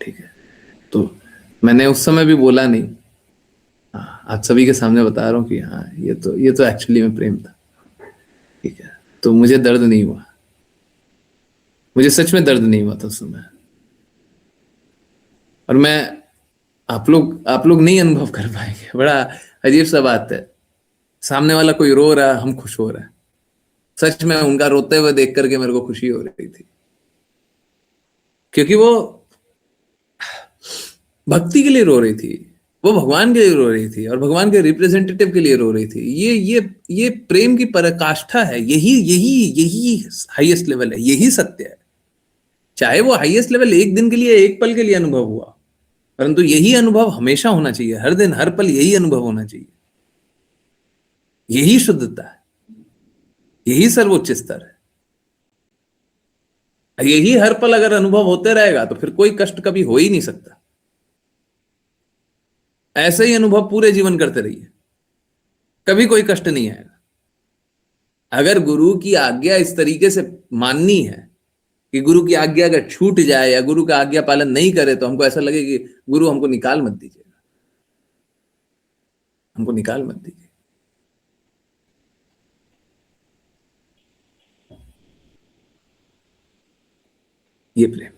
ठीक है, तो मैंने उस समय भी बोला नहीं, आप सभी के सामने बता रहा हूँ कि हाँ ये तो एक्चुअली में प्रेम था। ठीक है, तो मुझे दर्द नहीं हुआ, मुझे सच में दर्द नहीं हुआ था उस समय। और मैं, आप लोग नहीं अनुभव कर पाएंगे, बड़ा अजीब सा बात है। सामने वाला कोई रो रहा है, हम खुश हो रहे हैं। सच में उनका रोते हुए देख करके मेरे को खुशी हो रही थी, क्योंकि वो भक्ति के लिए रो रही थी, वो भगवान के लिए रो रही थी और भगवान के रिप्रेजेंटेटिव के लिए रो रही थी। ये प्रेम की पराकाष्ठा है, यही यही यही हाईएस्ट लेवल है, यही सत्य है। चाहे वो हाईएस्ट लेवल एक दिन के लिए, एक पल के लिए अनुभव हुआ, परंतु यही अनुभव हमेशा होना चाहिए, हर दिन हर पल यही अनुभव होना चाहिए। यही शुद्धता है, यही सर्वोच्च स्तर है। यही हर पल अगर अनुभव होते रहेगा तो फिर कोई कष्ट कभी हो ही नहीं सकता। ऐसे ही अनुभव पूरे जीवन करते रहिए, कभी कोई कष्ट नहीं आएगा। अगर गुरु की आज्ञा इस तरीके से माननी है कि गुरु की आज्ञा अगर छूट जाए या गुरु का आज्ञा पालन नहीं करे तो हमको ऐसा लगे कि गुरु हमको निकाल मत दीजिएगा, हमको निकाल मत दीजिए। ये प्रेम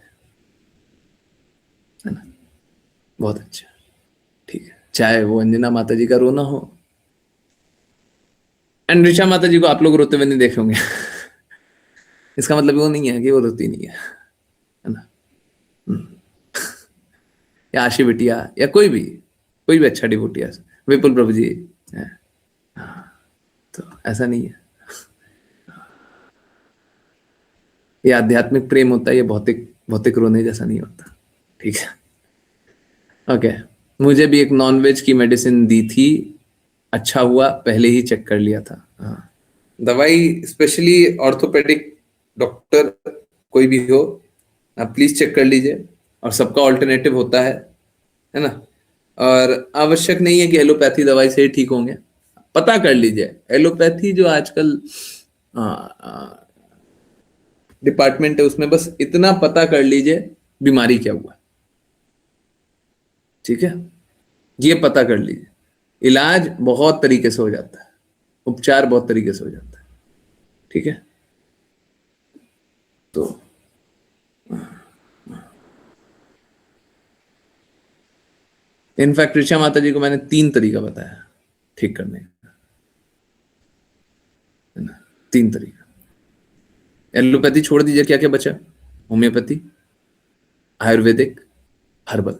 है ना, बहुत अच्छा। ठीक है, चाहे वो अंजना माता जी का रोना हो, एंड ऋषा माता जी को आप लोग रोते हुए नहीं देखे होंगे इसका मतलब वो नहीं है कि वो रोती नहीं है ना। या आशी बिटिया या कोई भी अच्छा डिवोटी है, विपुल प्रभु जी है, तो ऐसा नहीं है। ये आध्यात्मिक प्रेम होता है, ये भौतिक भौतिक रोने जैसा नहीं होता। ठीक है, ओके। मुझे भी एक नॉनवेज की मेडिसिन दी थी, अच्छा हुआ पहले ही चेक कर लिया था। हाँ, दवाई स्पेशली ऑर्थोपेडिक डॉक्टर कोई भी हो, आप प्लीज चेक कर लीजिए, और सबका ऑल्टरनेटिव होता है ना। और आवश्यक नहीं है कि एलोपैथी दवाई से ही ठीक होंगे, पता कर लीजिए। एलोपैथी जो आजकल डिपार्टमेंट है उसमें बस इतना पता कर लीजिए बीमारी क्या हुआ, ठीक है, ये पता कर लीजिए। इलाज बहुत तरीके से हो जाता है, उपचार बहुत तरीके से हो जाता है। ठीक है, तो इनफैक्ट ऋषा माता जी को मैंने 3 तरीका बताया ठीक करने का, है ना, 3 तरीका। एलोपैथी छोड़ दीजिए, क्या क्या बचा? होम्योपैथी, आयुर्वेदिक, हर्बल,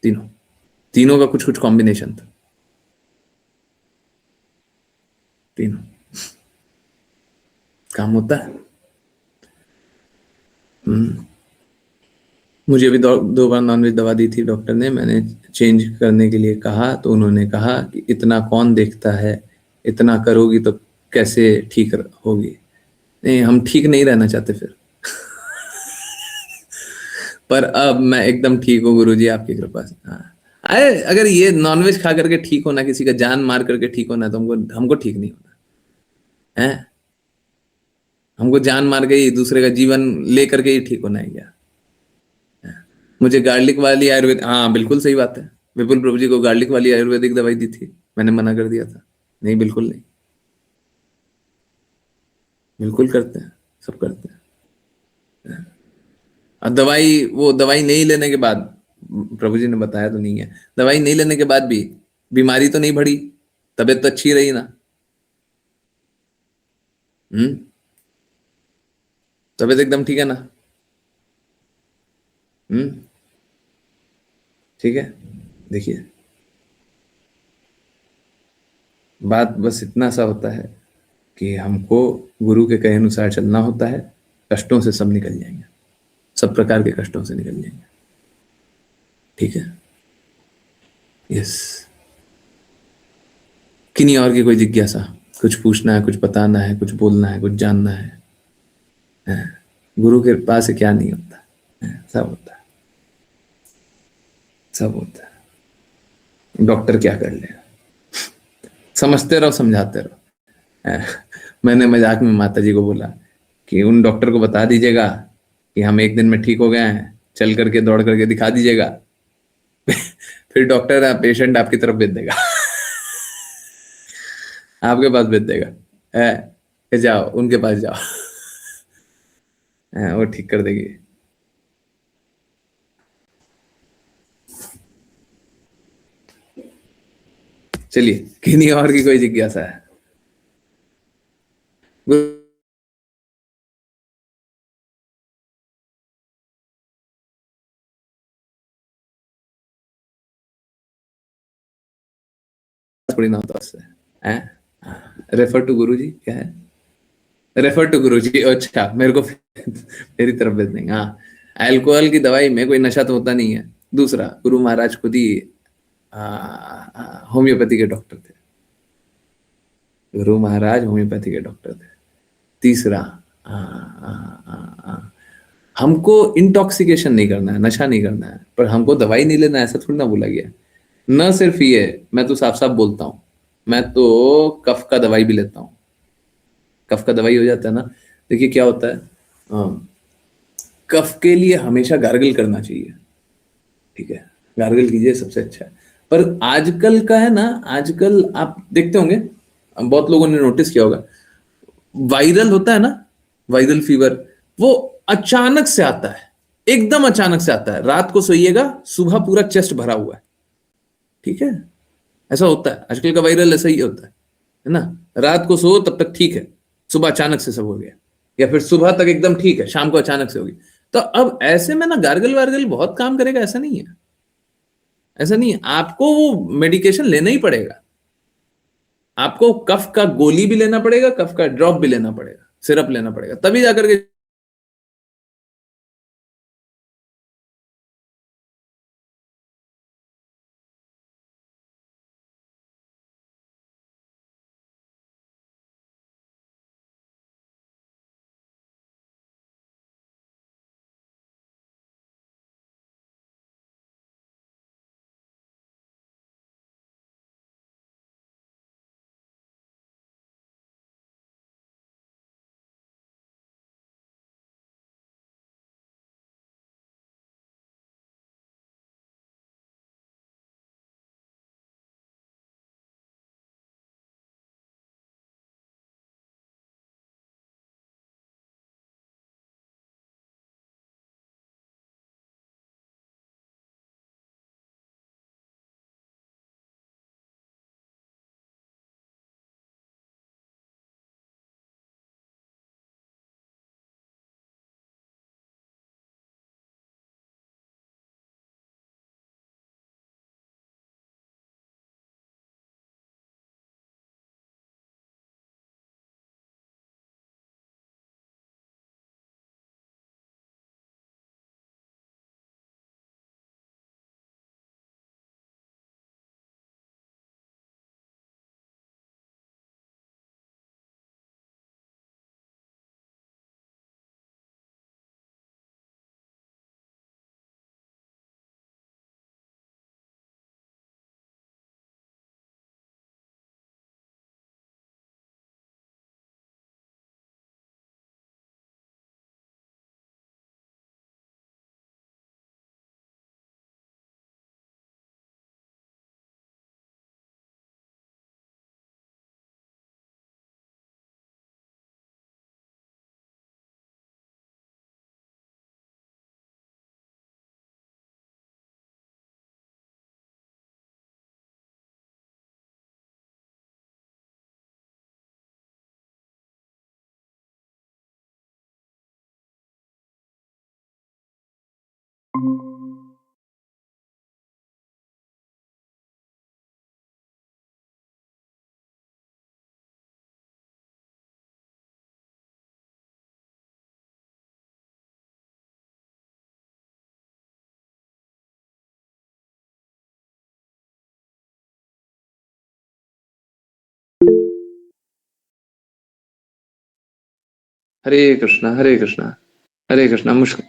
तीनों तीनों का कुछ कुछ कॉम्बिनेशन था, तीनों काम होता है। मुझे अभी 2 बार नॉनवेज दवा दी थी डॉक्टर ने, मैंने चेंज करने के लिए कहा तो उन्होंने कहा कि इतना कौन देखता है, इतना करोगी तो कैसे ठीक होगी। नहीं, हम ठीक नहीं रहना चाहते फिर। पर अब मैं एकदम ठीक हूँ गुरुजी, आपकी कृपा से। हाँ, अरे अगर ये नॉनवेज खा करके ठीक होना, किसी का जान मार करके ठीक होना, तो हमको हमको ठीक नहीं होना है। हमको जान मार के ही दूसरे का जीवन ले करके ही ठीक होना है क्या? मुझे गार्लिक वाली आयुर्वेद, हाँ बिल्कुल सही बात है, विपुल प्रभु जी को गार्लिक वाली आयुर्वेदिक दवाई दी थी, मैंने मना कर दिया था। नहीं, बिल्कुल नहीं, बिल्कुल करते हैं, सब करते हैं। और दवाई, वो दवाई नहीं लेने के बाद, प्रभु जी ने बताया तो नहीं है, दवाई नहीं लेने के बाद भी बीमारी तो नहीं बढ़ी, तबीयत तो अच्छी रही ना। हम्म। तबीयत एकदम ठीक है ना। हम्म। ठीक है। देखिए, बात बस इतना सा होता है कि हमको गुरु के कहे अनुसार चलना होता है, कष्टों से सब निकल जाएंगे, सब प्रकार के कष्टों से निकल जाएंगे। ठीक है। यस। किन्हीं और की कोई जिज्ञासा, कुछ पूछना है, कुछ बताना है, कुछ बोलना है, कुछ जानना है? गुरु के पास से क्या नहीं होता है? सब होता है, सब होता है। डॉक्टर क्या कर ले, समझते रहो, समझाते रहो। हैं? मैंने मजाक में माता जी को बोला कि उन डॉक्टर को बता दीजिएगा कि हम एक दिन में ठीक हो गए हैं, चल करके दौड़ करके दिखा दीजिएगा। फिर डॉक्टर पेशेंट आपकी तरफ भेज देगा। आपके पास भेज देगा, है कि जाओ उनके पास जाओ। वो ठीक कर देगी। चलिए, किन्हीं और की कोई जिज्ञासा है? थोड़ी ना होता उससे। रेफर टू गुरु जी क्या है? रेफर टू गुरु जी, अच्छा मेरे को मेरी तरफ भेज देंगे। हाँ, अल्कोहल की दवाई में कोई नशा तो होता नहीं है। दूसरा, गुरु महाराज खुद ही होम्योपैथी के डॉक्टर थे। गुरु महाराज होम्योपैथी के डॉक्टर थे। तीसरा, आ, आ, आ, आ, हमको इंटॉक्सिकेशन नहीं करना है, नशा नहीं करना है, पर हमको दवाई नहीं लेना है, ऐसा थोड़ी ना बोला गया। न सिर्फ ये, मैं तो साफ साफ बोलता हूँ, मैं तो कफ का दवाई भी लेता हूँ। कफ का दवाई हो जाता है ना। देखिए क्या होता है, कफ के लिए हमेशा गार्गल करना चाहिए। ठीक है, गार्गल कीजिए, सबसे अच्छा है। पर आजकल का है ना, आजकल आप देखते होंगे, बहुत लोगों ने नोटिस किया होगा, वायरल होता है ना, वायरल फीवर, वो अचानक से आता है, एकदम अचानक से आता है। रात को सोइएगा, सुबह पूरा चेस्ट भरा हुआ है। ठीक है, ऐसा होता है, आजकल का वायरल ऐसा ही होता है ना। रात को सो तब तक ठीक है, सुबह अचानक से सब हो गया, या फिर सुबह तक एकदम ठीक है, शाम को अचानक से होगी। तो अब ऐसे में ना गार्गल वार्गल बहुत काम करेगा, ऐसा नहीं है, ऐसा नहीं है। आपको वो मेडिकेशन लेना ही पड़ेगा, आपको कफ का गोली भी लेना पड़ेगा, कफ का ड्रॉप भी लेना पड़ेगा, सिरप लेना पड़ेगा, तभी जाकर के हरे कृष्णा, हरे कृष्णा, हरे कृष्णा। मुश्किल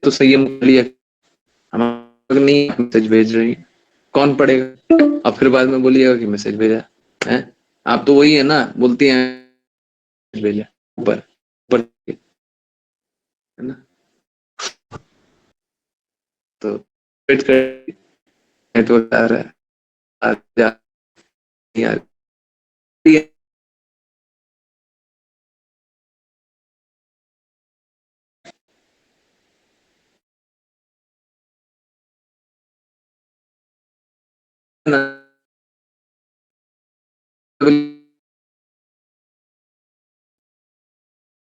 तो संयम कर लिया, हम नहीं मैसेज भेज रही, कौन पढ़ेगा? अब फिर बाद में बोलिएगा कि मैसेज भेजा है। आप तो वही है ना, बोलती हैं भेजा ऊपर ऊपर, है ना? तो वेट कर, नेटवर्क आ रहा है, आ जा, नहीं आ रही है। ना,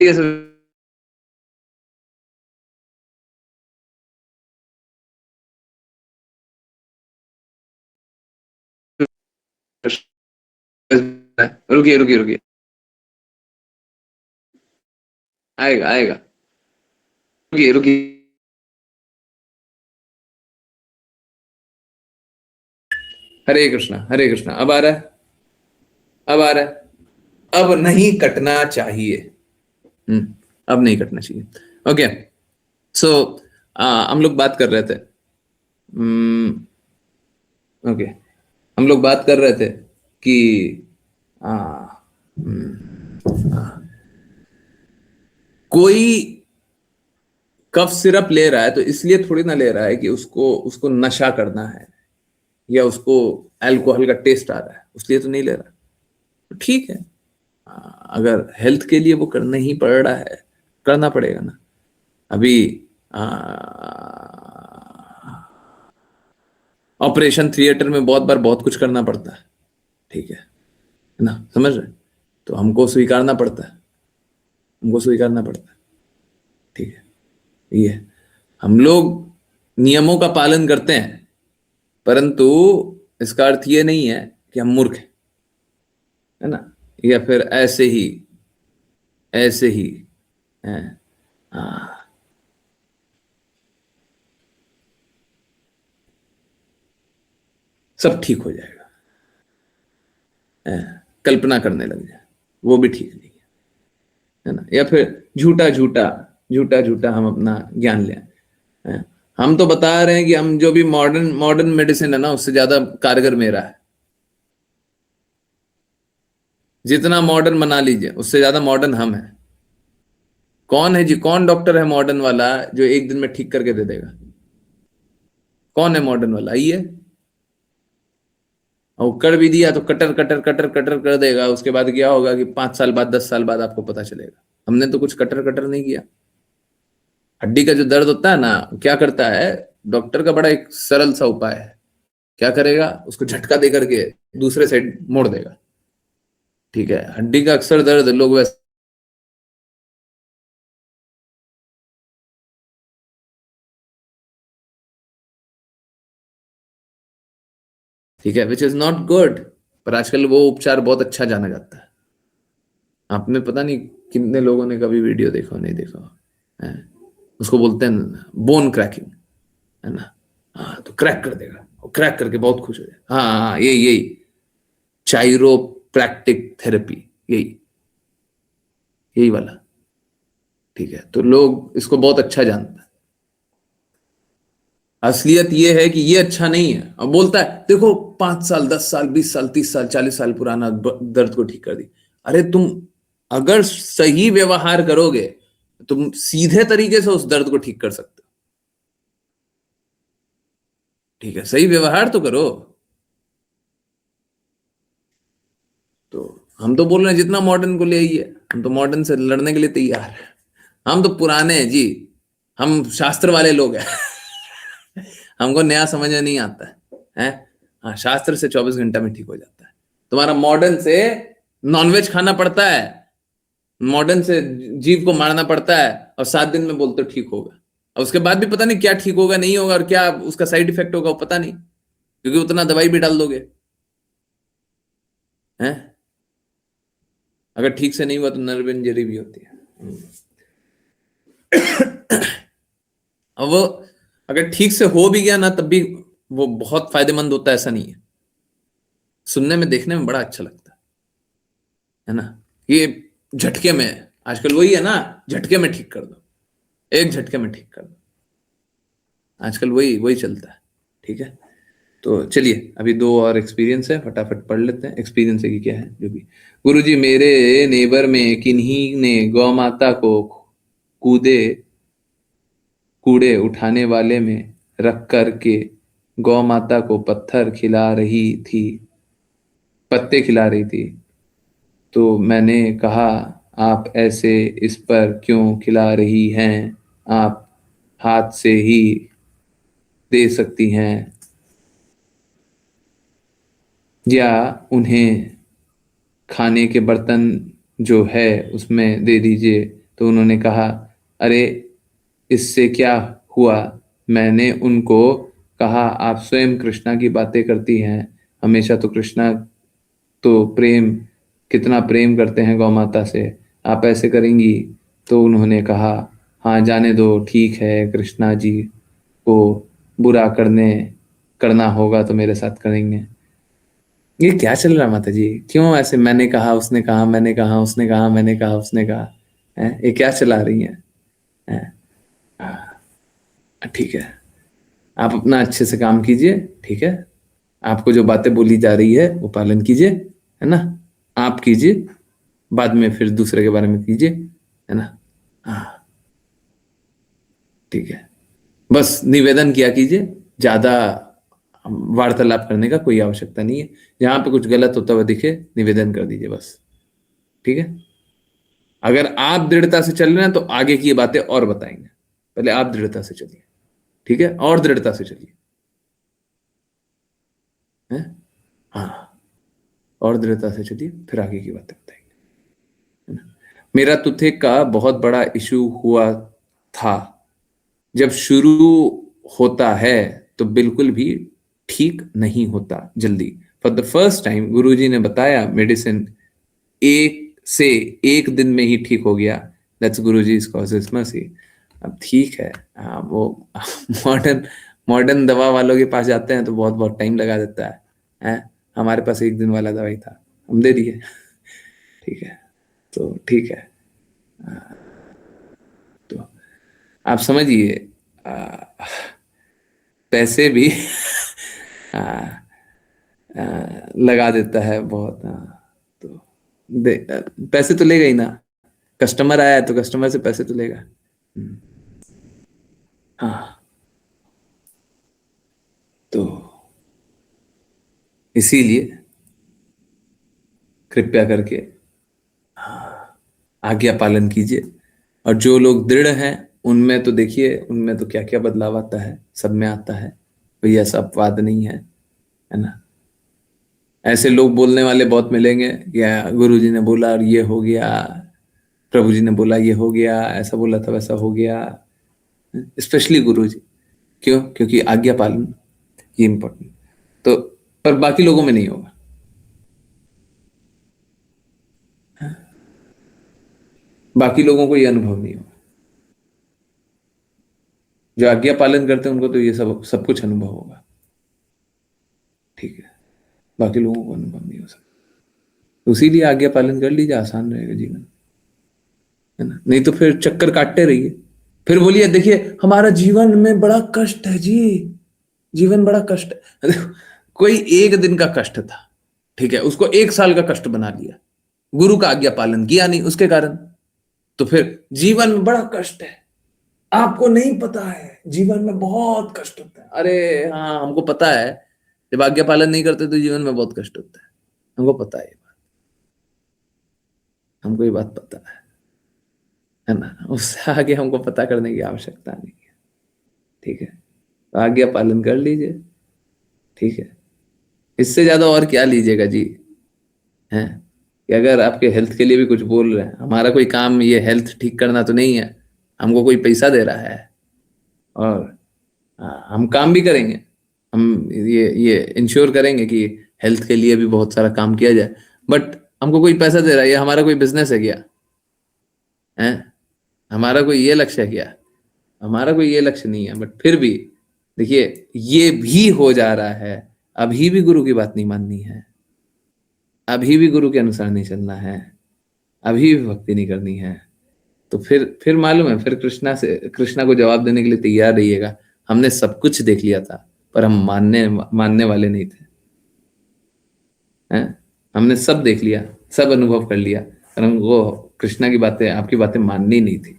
ये सब रुकिए रुकिए रुकिए, आएगा आएगा, रुकिए रुकिए। हरे कृष्णा, हरे कृष्णा। अब आ रहा है, अब आ रहा है। अब नहीं कटना चाहिए। अब नहीं कटना चाहिए। ओके, सो हम लोग बात कर रहे थे, ओके, हम लोग बात कर रहे थे कि आ, कोई कफ सिरप ले रहा है तो इसलिए थोड़ी ना ले रहा है कि उसको उसको नशा करना है या उसको अल्कोहल का टेस्ट आ रहा है, उसलिए तो नहीं ले रहा। तो ठीक है, अगर हेल्थ के लिए वो करना ही पड़ रहा है, करना पड़ेगा ना। अभी ऑपरेशन थिएटर में बहुत बार बहुत कुछ करना पड़ता है, ठीक है ना, समझ रहे? तो हमको स्वीकारना पड़ता है, हमको स्वीकारना पड़ता है, ठीक है। ये हम लोग नियमों का पालन करते हैं, परंतु इसका अर्थ ये नहीं है कि हम मूर्ख हैं, है ना, या फिर ऐसे ही हैं। सब ठीक हो जाएगा, कल्पना करने लग जाए, वो भी ठीक नहीं है ना। या फिर झूठा झूठा झूठा झूठा हम अपना ज्ञान लें, हैं? हम तो बता रहे हैं कि हम जो भी मॉडर्न मॉडर्न मेडिसिन है ना, उससे ज्यादा कारगर मेरा है। जितना मॉडर्न बना लीजिए, उससे ज्यादा मॉडर्न हम हैं। कौन है जी, कौन डॉक्टर है मॉडर्न वाला जो एक दिन में ठीक करके दे देगा? कौन है मॉडर्न वाला? आइए, और कर भी दिया तो कटर कटर कटर कटर कर देगा। उसके बाद क्या होगा कि 5 साल बाद 10 साल बाद आपको पता चलेगा। हमने तो कुछ कटर कटर नहीं किया। हड्डी का जो दर्द होता है ना, क्या करता है डॉक्टर का, बड़ा एक सरल सा उपाय है। क्या करेगा? उसको झटका दे करके दूसरे साइड मोड़ देगा, ठीक है। हड्डी का अक्सर दर्द लोग वैसे, ठीक है, विच इज नॉट गुड, पर आजकल वो उपचार बहुत अच्छा जाना जाता है। आपने पता नहीं कितने लोगों ने कभी वीडियो देखा नहीं देखा है, उसको बोलते हैं बोन क्रैकिंग, है ना। हाँ, तो क्रैक कर देगा, और क्रैक करके बहुत खुश हो जाए। हाँ हाँ, यही यही चाइरोप्रैक्टिक थेरेपी, यही यही वाला, ठीक है। तो लोग इसको बहुत अच्छा जानते हैं। असलियत ये है कि ये अच्छा नहीं है। अब बोलता है देखो 5 साल 10 साल 20 साल 30 साल 40 साल पुराना दर्द को ठीक कर दी। अरे तुम अगर सही व्यवहार करोगे, तुम सीधे तरीके से उस दर्द को ठीक कर सकते हो, ठीक है। सही व्यवहार तो करो। तो हम तो बोल रहे हैं जितना मॉडर्न को ले आइए, हम तो मॉडर्न से लड़ने के लिए तैयार है। हम तो पुराने हैं जी, हम शास्त्र वाले लोग हैं। हमको नया समझ में नहीं आता है? हाँ, शास्त्र से 24 घंटा में ठीक हो जाता है। तुम्हारा मॉडर्न से नॉनवेज खाना पड़ता है, मॉडर्न से जीव को मारना पड़ता है और 7 दिन में बोलते हो ठीक होगा, और उसके बाद भी पता नहीं क्या ठीक होगा नहीं होगा और क्या उसका साइड इफेक्ट होगा वो पता नहीं, क्योंकि उतना दवाई भी डाल दोगे हैं। अगर ठीक से नहीं हुआ तो नर्व इंजरी भी होती है। और वो अगर ठीक से हो भी गया ना तब भी वो बहुत फायदेमंद होता है, ऐसा नहीं है। सुनने में देखने में बड़ा अच्छा लगता है ना। ये झटके में आजकल वही है ना, झटके में ठीक कर दो, एक झटके में ठीक कर दो, आजकल वही वही चलता है। ठीक है, तो चलिए अभी 2 और एक्सपीरियंस है, फटाफट पढ़ लेते हैं। एक्सपीरियंस है कि क्या है जो भी। गुरुजी, मेरे नेबर में किन्हीं ने गौ माता को कूदे कूड़े उठाने वाले में रख कर के गौ माता को पत्ते खिला रही थी। तो मैंने कहा, आप ऐसे इस पर क्यों खिला रही हैं, आप हाथ से ही दे सकती हैं या उन्हें खाने के बर्तन जो है उसमें दे दीजिए। तो उन्होंने कहा, अरे इससे क्या हुआ। मैंने उनको कहा, आप स्वयं कृष्णा की बातें करती हैं, हमेशा तो कृष्णा तो कितना प्रेम करते हैं गौ माता से, आप ऐसे करेंगी। तो उन्होंने कहा, हाँ जाने दो, ठीक है, कृष्णा जी को बुरा करना होगा तो मेरे साथ करेंगे। ये क्या चल रहा है माता जी, क्यों ऐसे मैंने कहा उसने कहा, मैंने कहा उसने कहा, मैंने कहा उसने कहा है, ये क्या चला रही है? ठीक है, आप अपना अच्छे से काम कीजिए। ठीक है, आपको जो बातें बोली जा रही है वो पालन कीजिए, है ना। आप कीजिए, बाद में फिर दूसरे के बारे में कीजिए, है ना। हाँ ठीक है, बस निवेदन किया कीजिए, ज्यादा वार्तालाप करने का कोई आवश्यकता नहीं है। जहां पे कुछ गलत होता हुआ दिखे निवेदन कर दीजिए बस। ठीक है, अगर आप दृढ़ता से चल रहे हैं तो आगे की ये बातें और बताएंगे, पहले आप दृढ़ता से चलिए। ठीक है, और दृढ़ता से चलिए, हैं? हाँ, और दृढ़ता से चलिए, फिर आगे की बातें बताएंगे, है ना। मेरा तुथे का बहुत बड़ा इशू हुआ था। जब शुरू होता है तो बिल्कुल भी ठीक नहीं होता जल्दी। फॉर द फर्स्ट टाइम गुरुजी ने बताया मेडिसिन एक दिन में ही ठीक हो गया। That's Guruji causes mercy. अब ठीक है, हाँ वो मॉडर्न मॉडर्न दवा वालों के पास जाते हैं तो बहुत बहुत टाइम लगा देता है। हमारे पास एक दिन वाला दवाई था, हम दे दिए। ठीक है, तो ठीक है, तो आप समझिए, पैसे भी लगा देता है बहुत। तो पैसे तो लेगा ही ना, कस्टमर आया है तो कस्टमर से पैसे तो लेगा। हाँ, तो इसीलिए कृपया करके आज्ञा पालन कीजिए। और जो लोग दृढ़ हैं उनमें तो देखिए, उनमें तो क्या क्या बदलाव आता है, सब में आता है, कोई ऐसा अपवाद नहीं है ना। ऐसे लोग बोलने वाले बहुत मिलेंगे, या गुरु जी ने बोला और ये हो गया, प्रभु जी ने बोला ये हो गया, ऐसा बोला था वैसा हो गया। स्पेशली गुरु जी, क्यों? क्योंकि आज्ञा पालन ये इंपॉर्टेंट। तो पर बाकी लोगों में नहीं होगा। बाकी लोगों को ये अनुभव नहीं होगा। जो आज्ञा पालन करते हैं उनको तो ये सब सब कुछ अनुभव होगा। ठीक है, बाकी लोगों को अनुभव नहीं हो सकता। उसीलिए आज्ञा पालन कर लीजिए, आसान रहेगा जीवन, है ना। नहीं तो फिर चक्कर काटते रहिए, फिर बोलिए देखिए हमारा जीवन में बड़ा कष्ट है जी, जीवन बड़ा कष्ट है। कोई एक दिन का कष्ट था, ठीक है, उसको 1 साल का कष्ट बना लिया, गुरु का आज्ञा पालन किया नहीं उसके कारण, तो फिर जीवन में बड़ा कष्ट है। आपको नहीं पता है जीवन में बहुत कष्ट होता है। अरे हाँ, हमको पता है, जब आज्ञा पालन नहीं करते तो जीवन में बहुत कष्ट होता है, हमको पता है ये बात, हमको ये बात पता है ना। उससे आगे हमको पता करने की आवश्यकता नहीं है। ठीक है, तो आज्ञा पालन कर लीजिए। ठीक है, इससे ज्यादा और क्या लीजिएगा जी, हैं? कि अगर आपके हेल्थ के लिए भी कुछ बोल रहे हैं, हमारा कोई काम ये हेल्थ ठीक करना तो नहीं है, हमको कोई पैसा दे रहा है और हम काम भी करेंगे, हम ये इंश्योर करेंगे कि हेल्थ के लिए भी बहुत सारा काम किया जाए, बट हमको कोई पैसा दे रहा है, ये हमारा कोई बिजनेस है क्या? है हमारा कोई ये लक्ष्य है क्या? हमारा कोई ये लक्ष्य नहीं है। बट फिर भी देखिए, ये भी हो जा रहा है, अभी भी गुरु की बात नहीं माननी है, अभी भी गुरु के अनुसार नहीं चलना है, अभी भी भक्ति नहीं करनी है, तो फिर मालूम है, फिर कृष्णा को जवाब देने के लिए तैयार रहिएगा, हमने सब कुछ देख लिया था पर हम मानने वाले नहीं थे। हैं? हमने सब देख लिया, सब अनुभव कर लिया, पर हमको कृष्णा की बातें, आपकी बातें माननी नहीं थी,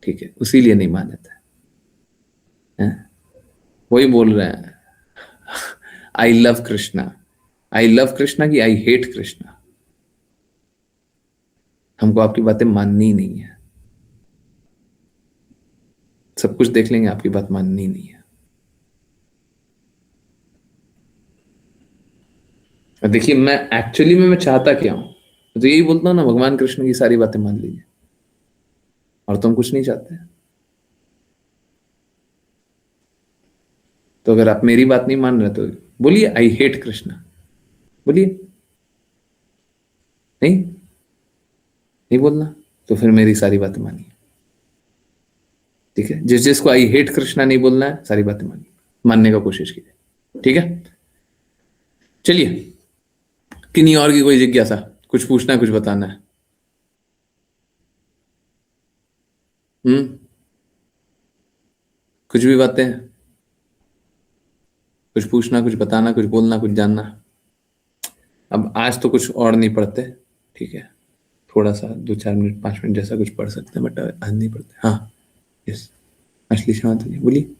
ठीक है, उसीलिए नहीं माने थे। हैं? वही बोल रहे हैं, I love Krishna, I love Krishna की आई हेट कृष्णा। हमको आपकी बातें माननी ही नहीं है, सब कुछ देख लेंगे, आपकी बात माननी नहीं है। और देखिए, मैं एक्चुअली में मैं चाहता क्या हूं, तो यही बोलता हूं ना, भगवान कृष्ण की सारी बातें मान लीजिए, और तो हम कुछ नहीं चाहते। तो अगर आप मेरी बात नहीं मान रहे तो बोलिए आई हेट कृष्णा, बोलिए। नहीं बोलना तो फिर मेरी सारी बातें मानिए, ठीक है। जिसको आई हेट कृष्णा नहीं बोलना है, सारी बातें मानिए, मानने का कोशिश कीजिए, ठीक है। चलिए, किन्हीं और की कोई जिज्ञासा, कुछ पूछना है, कुछ बताना है? कुछ भी बातें हैं, कुछ पूछना, कुछ बताना, कुछ बोलना, कुछ जानना। अब आज तो कुछ और नहीं पढ़ते, ठीक है, थोड़ा सा 2-4 मिनट 5 मिनट जैसा कुछ पढ़ सकते हैं, बट आज नहीं पढ़ते। हाँ, यस, असली शांत जी बोलिए।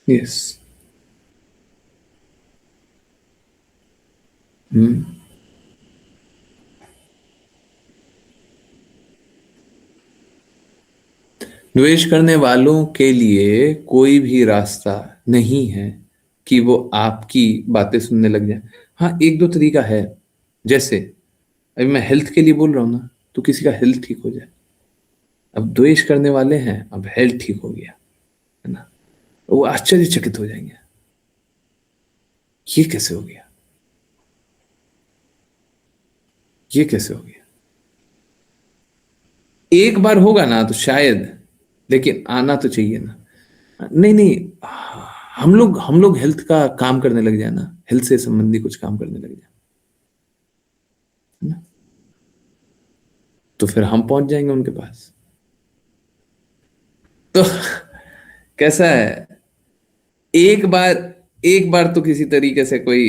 यस। द्वेष करने वालों के लिए कोई भी रास्ता नहीं है कि वो आपकी बातें सुनने लग जाए। हाँ, एक दो तरीका है, जैसे अभी मैं हेल्थ के लिए बोल रहा हूं ना, तो किसी का हेल्थ ठीक हो जाए। अब द्वेष करने वाले हैं, अब हेल्थ ठीक हो गया, है ना, वो आश्चर्यचकित हो जाएंगे, ये कैसे हो गया, ये कैसे हो गया। एक बार होगा ना तो शायद, लेकिन आना तो चाहिए ना। नहीं, हम लोग हेल्थ का काम करने लग जाए ना, हेल्थ से संबंधी कुछ काम करने लग जाए, है ना, तो फिर हम पहुंच जाएंगे उनके पास। तो कैसा है, एक बार तो किसी तरीके से कोई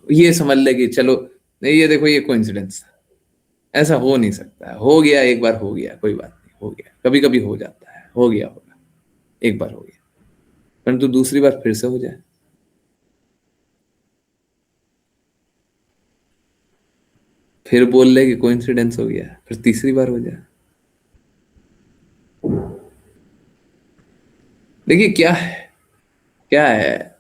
ये समझ ले कि चलो, नहीं ये देखो, ये कोइंसिडेंस, ऐसा हो नहीं सकता है, हो गया एक बार, हो गया, कोई बात नहीं, हो गया, कभी कभी हो जाता है, हो गया होगा, एक बार हो गया, परंतु दूसरी बार फिर से हो जाए, फिर बोल ले कि कोइंसिडेंस हो गया, फिर तीसरी बार हो जाए। देखिए क्या है,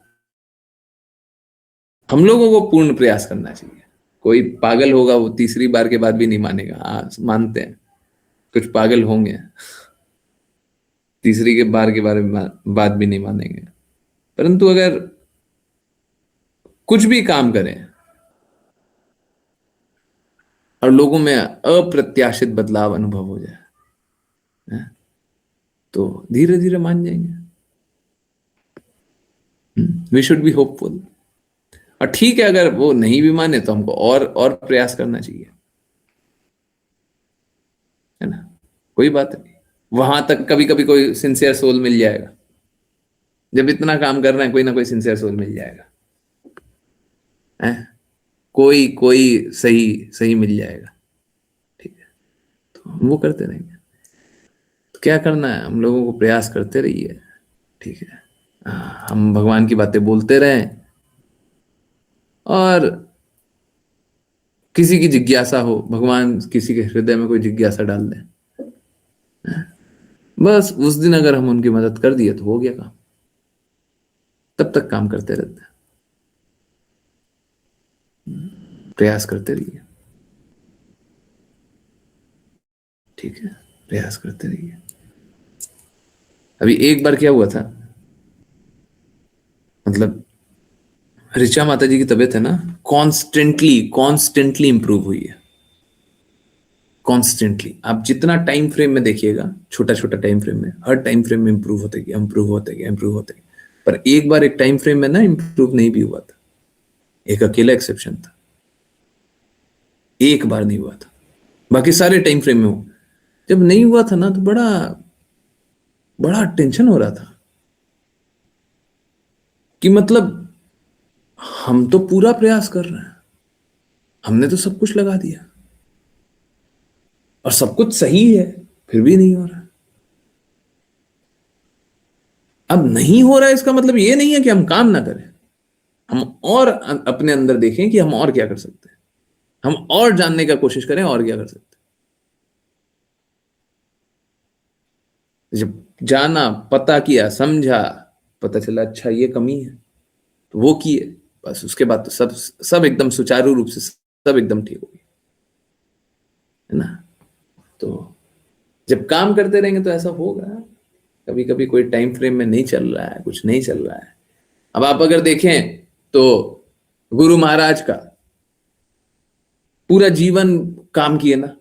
हम लोगों को पूर्ण प्रयास करना चाहिए। कोई पागल होगा, वो तीसरी बार के बाद भी नहीं मानेगा, हाँ मानते हैं, कुछ पागल होंगे, तीसरी के बार के बारे में बात भी नहीं मानेंगे, परंतु अगर कुछ भी काम करें और लोगों में अप्रत्याशित बदलाव अनुभव हो जाए, तो धीरे धीरे मान जाएंगे। We should be hopeful. और ठीक है, अगर वो नहीं भी माने तो हमको और प्रयास करना चाहिए, है ना, कोई बात नहीं, वहां तक कभी कभी कोई सिंसियर सोल मिल जाएगा, जब इतना काम कर रहे हैं कोई ना कोई सिंसियर सोल मिल जाएगा, है, कोई कोई सही सही मिल जाएगा, ठीक है, तो हम वो करते रहेंगे। तो क्या करना है, हम लोगों को प्रयास करते रहिए, ठीक है, हम भगवान की बातें बोलते रहें, और किसी की जिज्ञासा हो, भगवान किसी के हृदय में कोई जिज्ञासा डाल दें, बस उस दिन अगर हम उनकी मदद कर दिए तो हो गया काम। तब तक काम करते रहते हैं, प्रयास करते रहिए, ठीक है, प्रयास करते रहिए। अभी एक बार क्या हुआ था, मतलब ऋचा माता जी की तबीयत है ना कॉन्स्टेंटली इंप्रूव हुई है, कॉन्स्टेंटली। आप जितना टाइम फ्रेम में देखिएगा, छोटा छोटा टाइम फ्रेम में, हर टाइम फ्रेम में इंप्रूव होते गया, इंप्रूव होते गया, इंप्रूव होते गया। पर एक बार एक टाइम फ्रेम में ना इंप्रूव नहीं भी हुआ था, एक अकेला एक्सेप्शन था, एक बार नहीं हुआ था, बाकी सारे टाइम फ्रेम में हो। जब नहीं हुआ था ना तो बड़ा बड़ा टेंशन हो रहा था कि मतलब हम तो पूरा प्रयास कर रहे हैं, हमने तो सब कुछ लगा दिया और सब कुछ सही है, फिर भी नहीं हो रहा। अब नहीं हो रहा है इसका मतलब ये नहीं है कि हम काम ना करें, हम और अपने अंदर देखें कि हम और क्या कर सकते हैं, हम और जानने का कोशिश करें और क्या कर सकते हैं। जब जाना, पता किया, समझा, पता चला अच्छा ये कमी है तो वो किए, बस उसके बाद तो सब एकदम सुचारू रूप से सब एकदम ठीक हो गया, है ना। तो जब काम करते रहेंगे तो ऐसा होगा। कभी कभी कोई टाइम फ्रेम में नहीं चल रहा है, कुछ नहीं चल रहा है। अब आप अगर देखें तो गुरु महाराज का पूरा जीवन काम किए ना,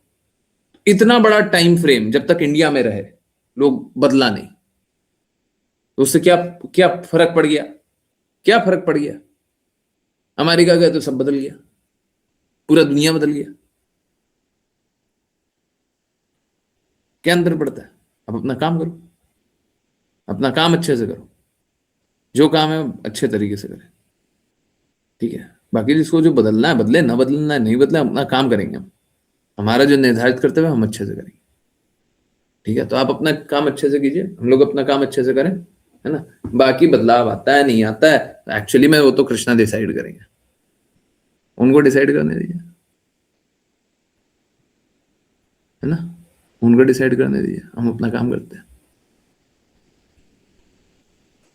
इतना बड़ा टाइम फ्रेम जब तक इंडिया में रहे लोग बदला नहीं, तो उससे क्या क्या फर्क पड़ गया, क्या फर्क पड़ गया। अमेरिका गए तो सब बदल गया, पूरा दुनिया बदल गया। क्या अंतर पड़ता है? अब अपना काम करो, अपना काम अच्छे से करो, जो काम है अच्छे तरीके से करें, ठीक है। बाकी जिसको जो बदलना है बदले, ना बदलना है नहीं बदले, अपना काम करेंगे हम, हमारा जो निर्धारित करते हुए हम अच्छे से करेंगे, ठीक है। तो आप अपना काम अच्छे से कीजिए, हम लोग अपना काम अच्छे से करें, है ना। बाकी बदलाव आता है नहीं आता है एक्चुअली में वो तो कृष्णा डिसाइड करेंगे, उनको डिसाइड करने दीजिए, है ना, उनको डिसाइड करने दीजिए, हम अपना काम करते हैं,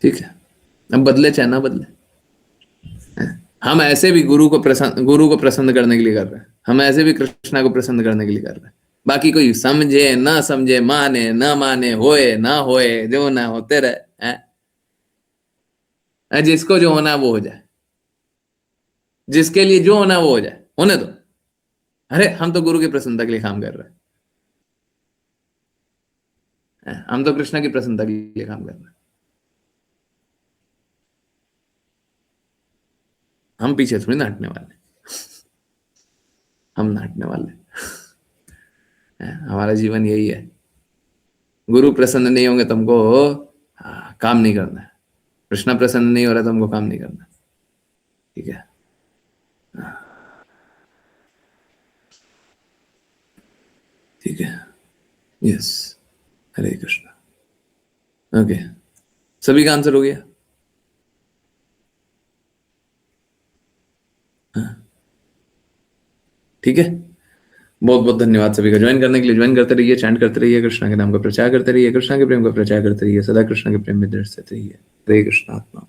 ठीक है। अब बदले चाहे ना बदले, हम ऐसे भी गुरु को प्रसन्न करने के लिए कर रहे हैं, हम ऐसे भी कृष्णा को प्रसन्न करने के लिए कर रहे हैं। बाकी कोई समझे ना समझे, माने ना माने, होए ना होए, जो ना होते रहे, जिसको जो होना वो हो जाए, जिसके लिए जो होना वो हो जाए, होने दो। अरे हम तो गुरु की प्रसन्नता के लिए काम कर रहे हैं, हम तो कृष्णा की प्रसन्नता के लिए काम कर रहे हैं, हम पीछे थोड़ी नाटने वाले, हम नाटने वाले हमारा जीवन यही है। गुरु प्रसन्न नहीं होंगे तुमको काम नहीं करना है, कृष्णा प्रसन्न नहीं हो रहा तुमको काम नहीं करना, ठीक है। ठीक है, यस, हरे कृष्णा। ओके, सभी का आंसर हो गया? ठीक है, बहुत बहुत धन्यवाद सभी का ज्वाइन करने के लिए। ज्वाइन करते रहिए, चैंट करते रहिए, कृष्णा के नाम का प्रचार करते रहिए, कृष्णा के प्रेम का प्रचार करते रहिए, सदा कृष्णा के प्रेम में दृढ़ स्थित रहिए। हरे कृष्णात्मा।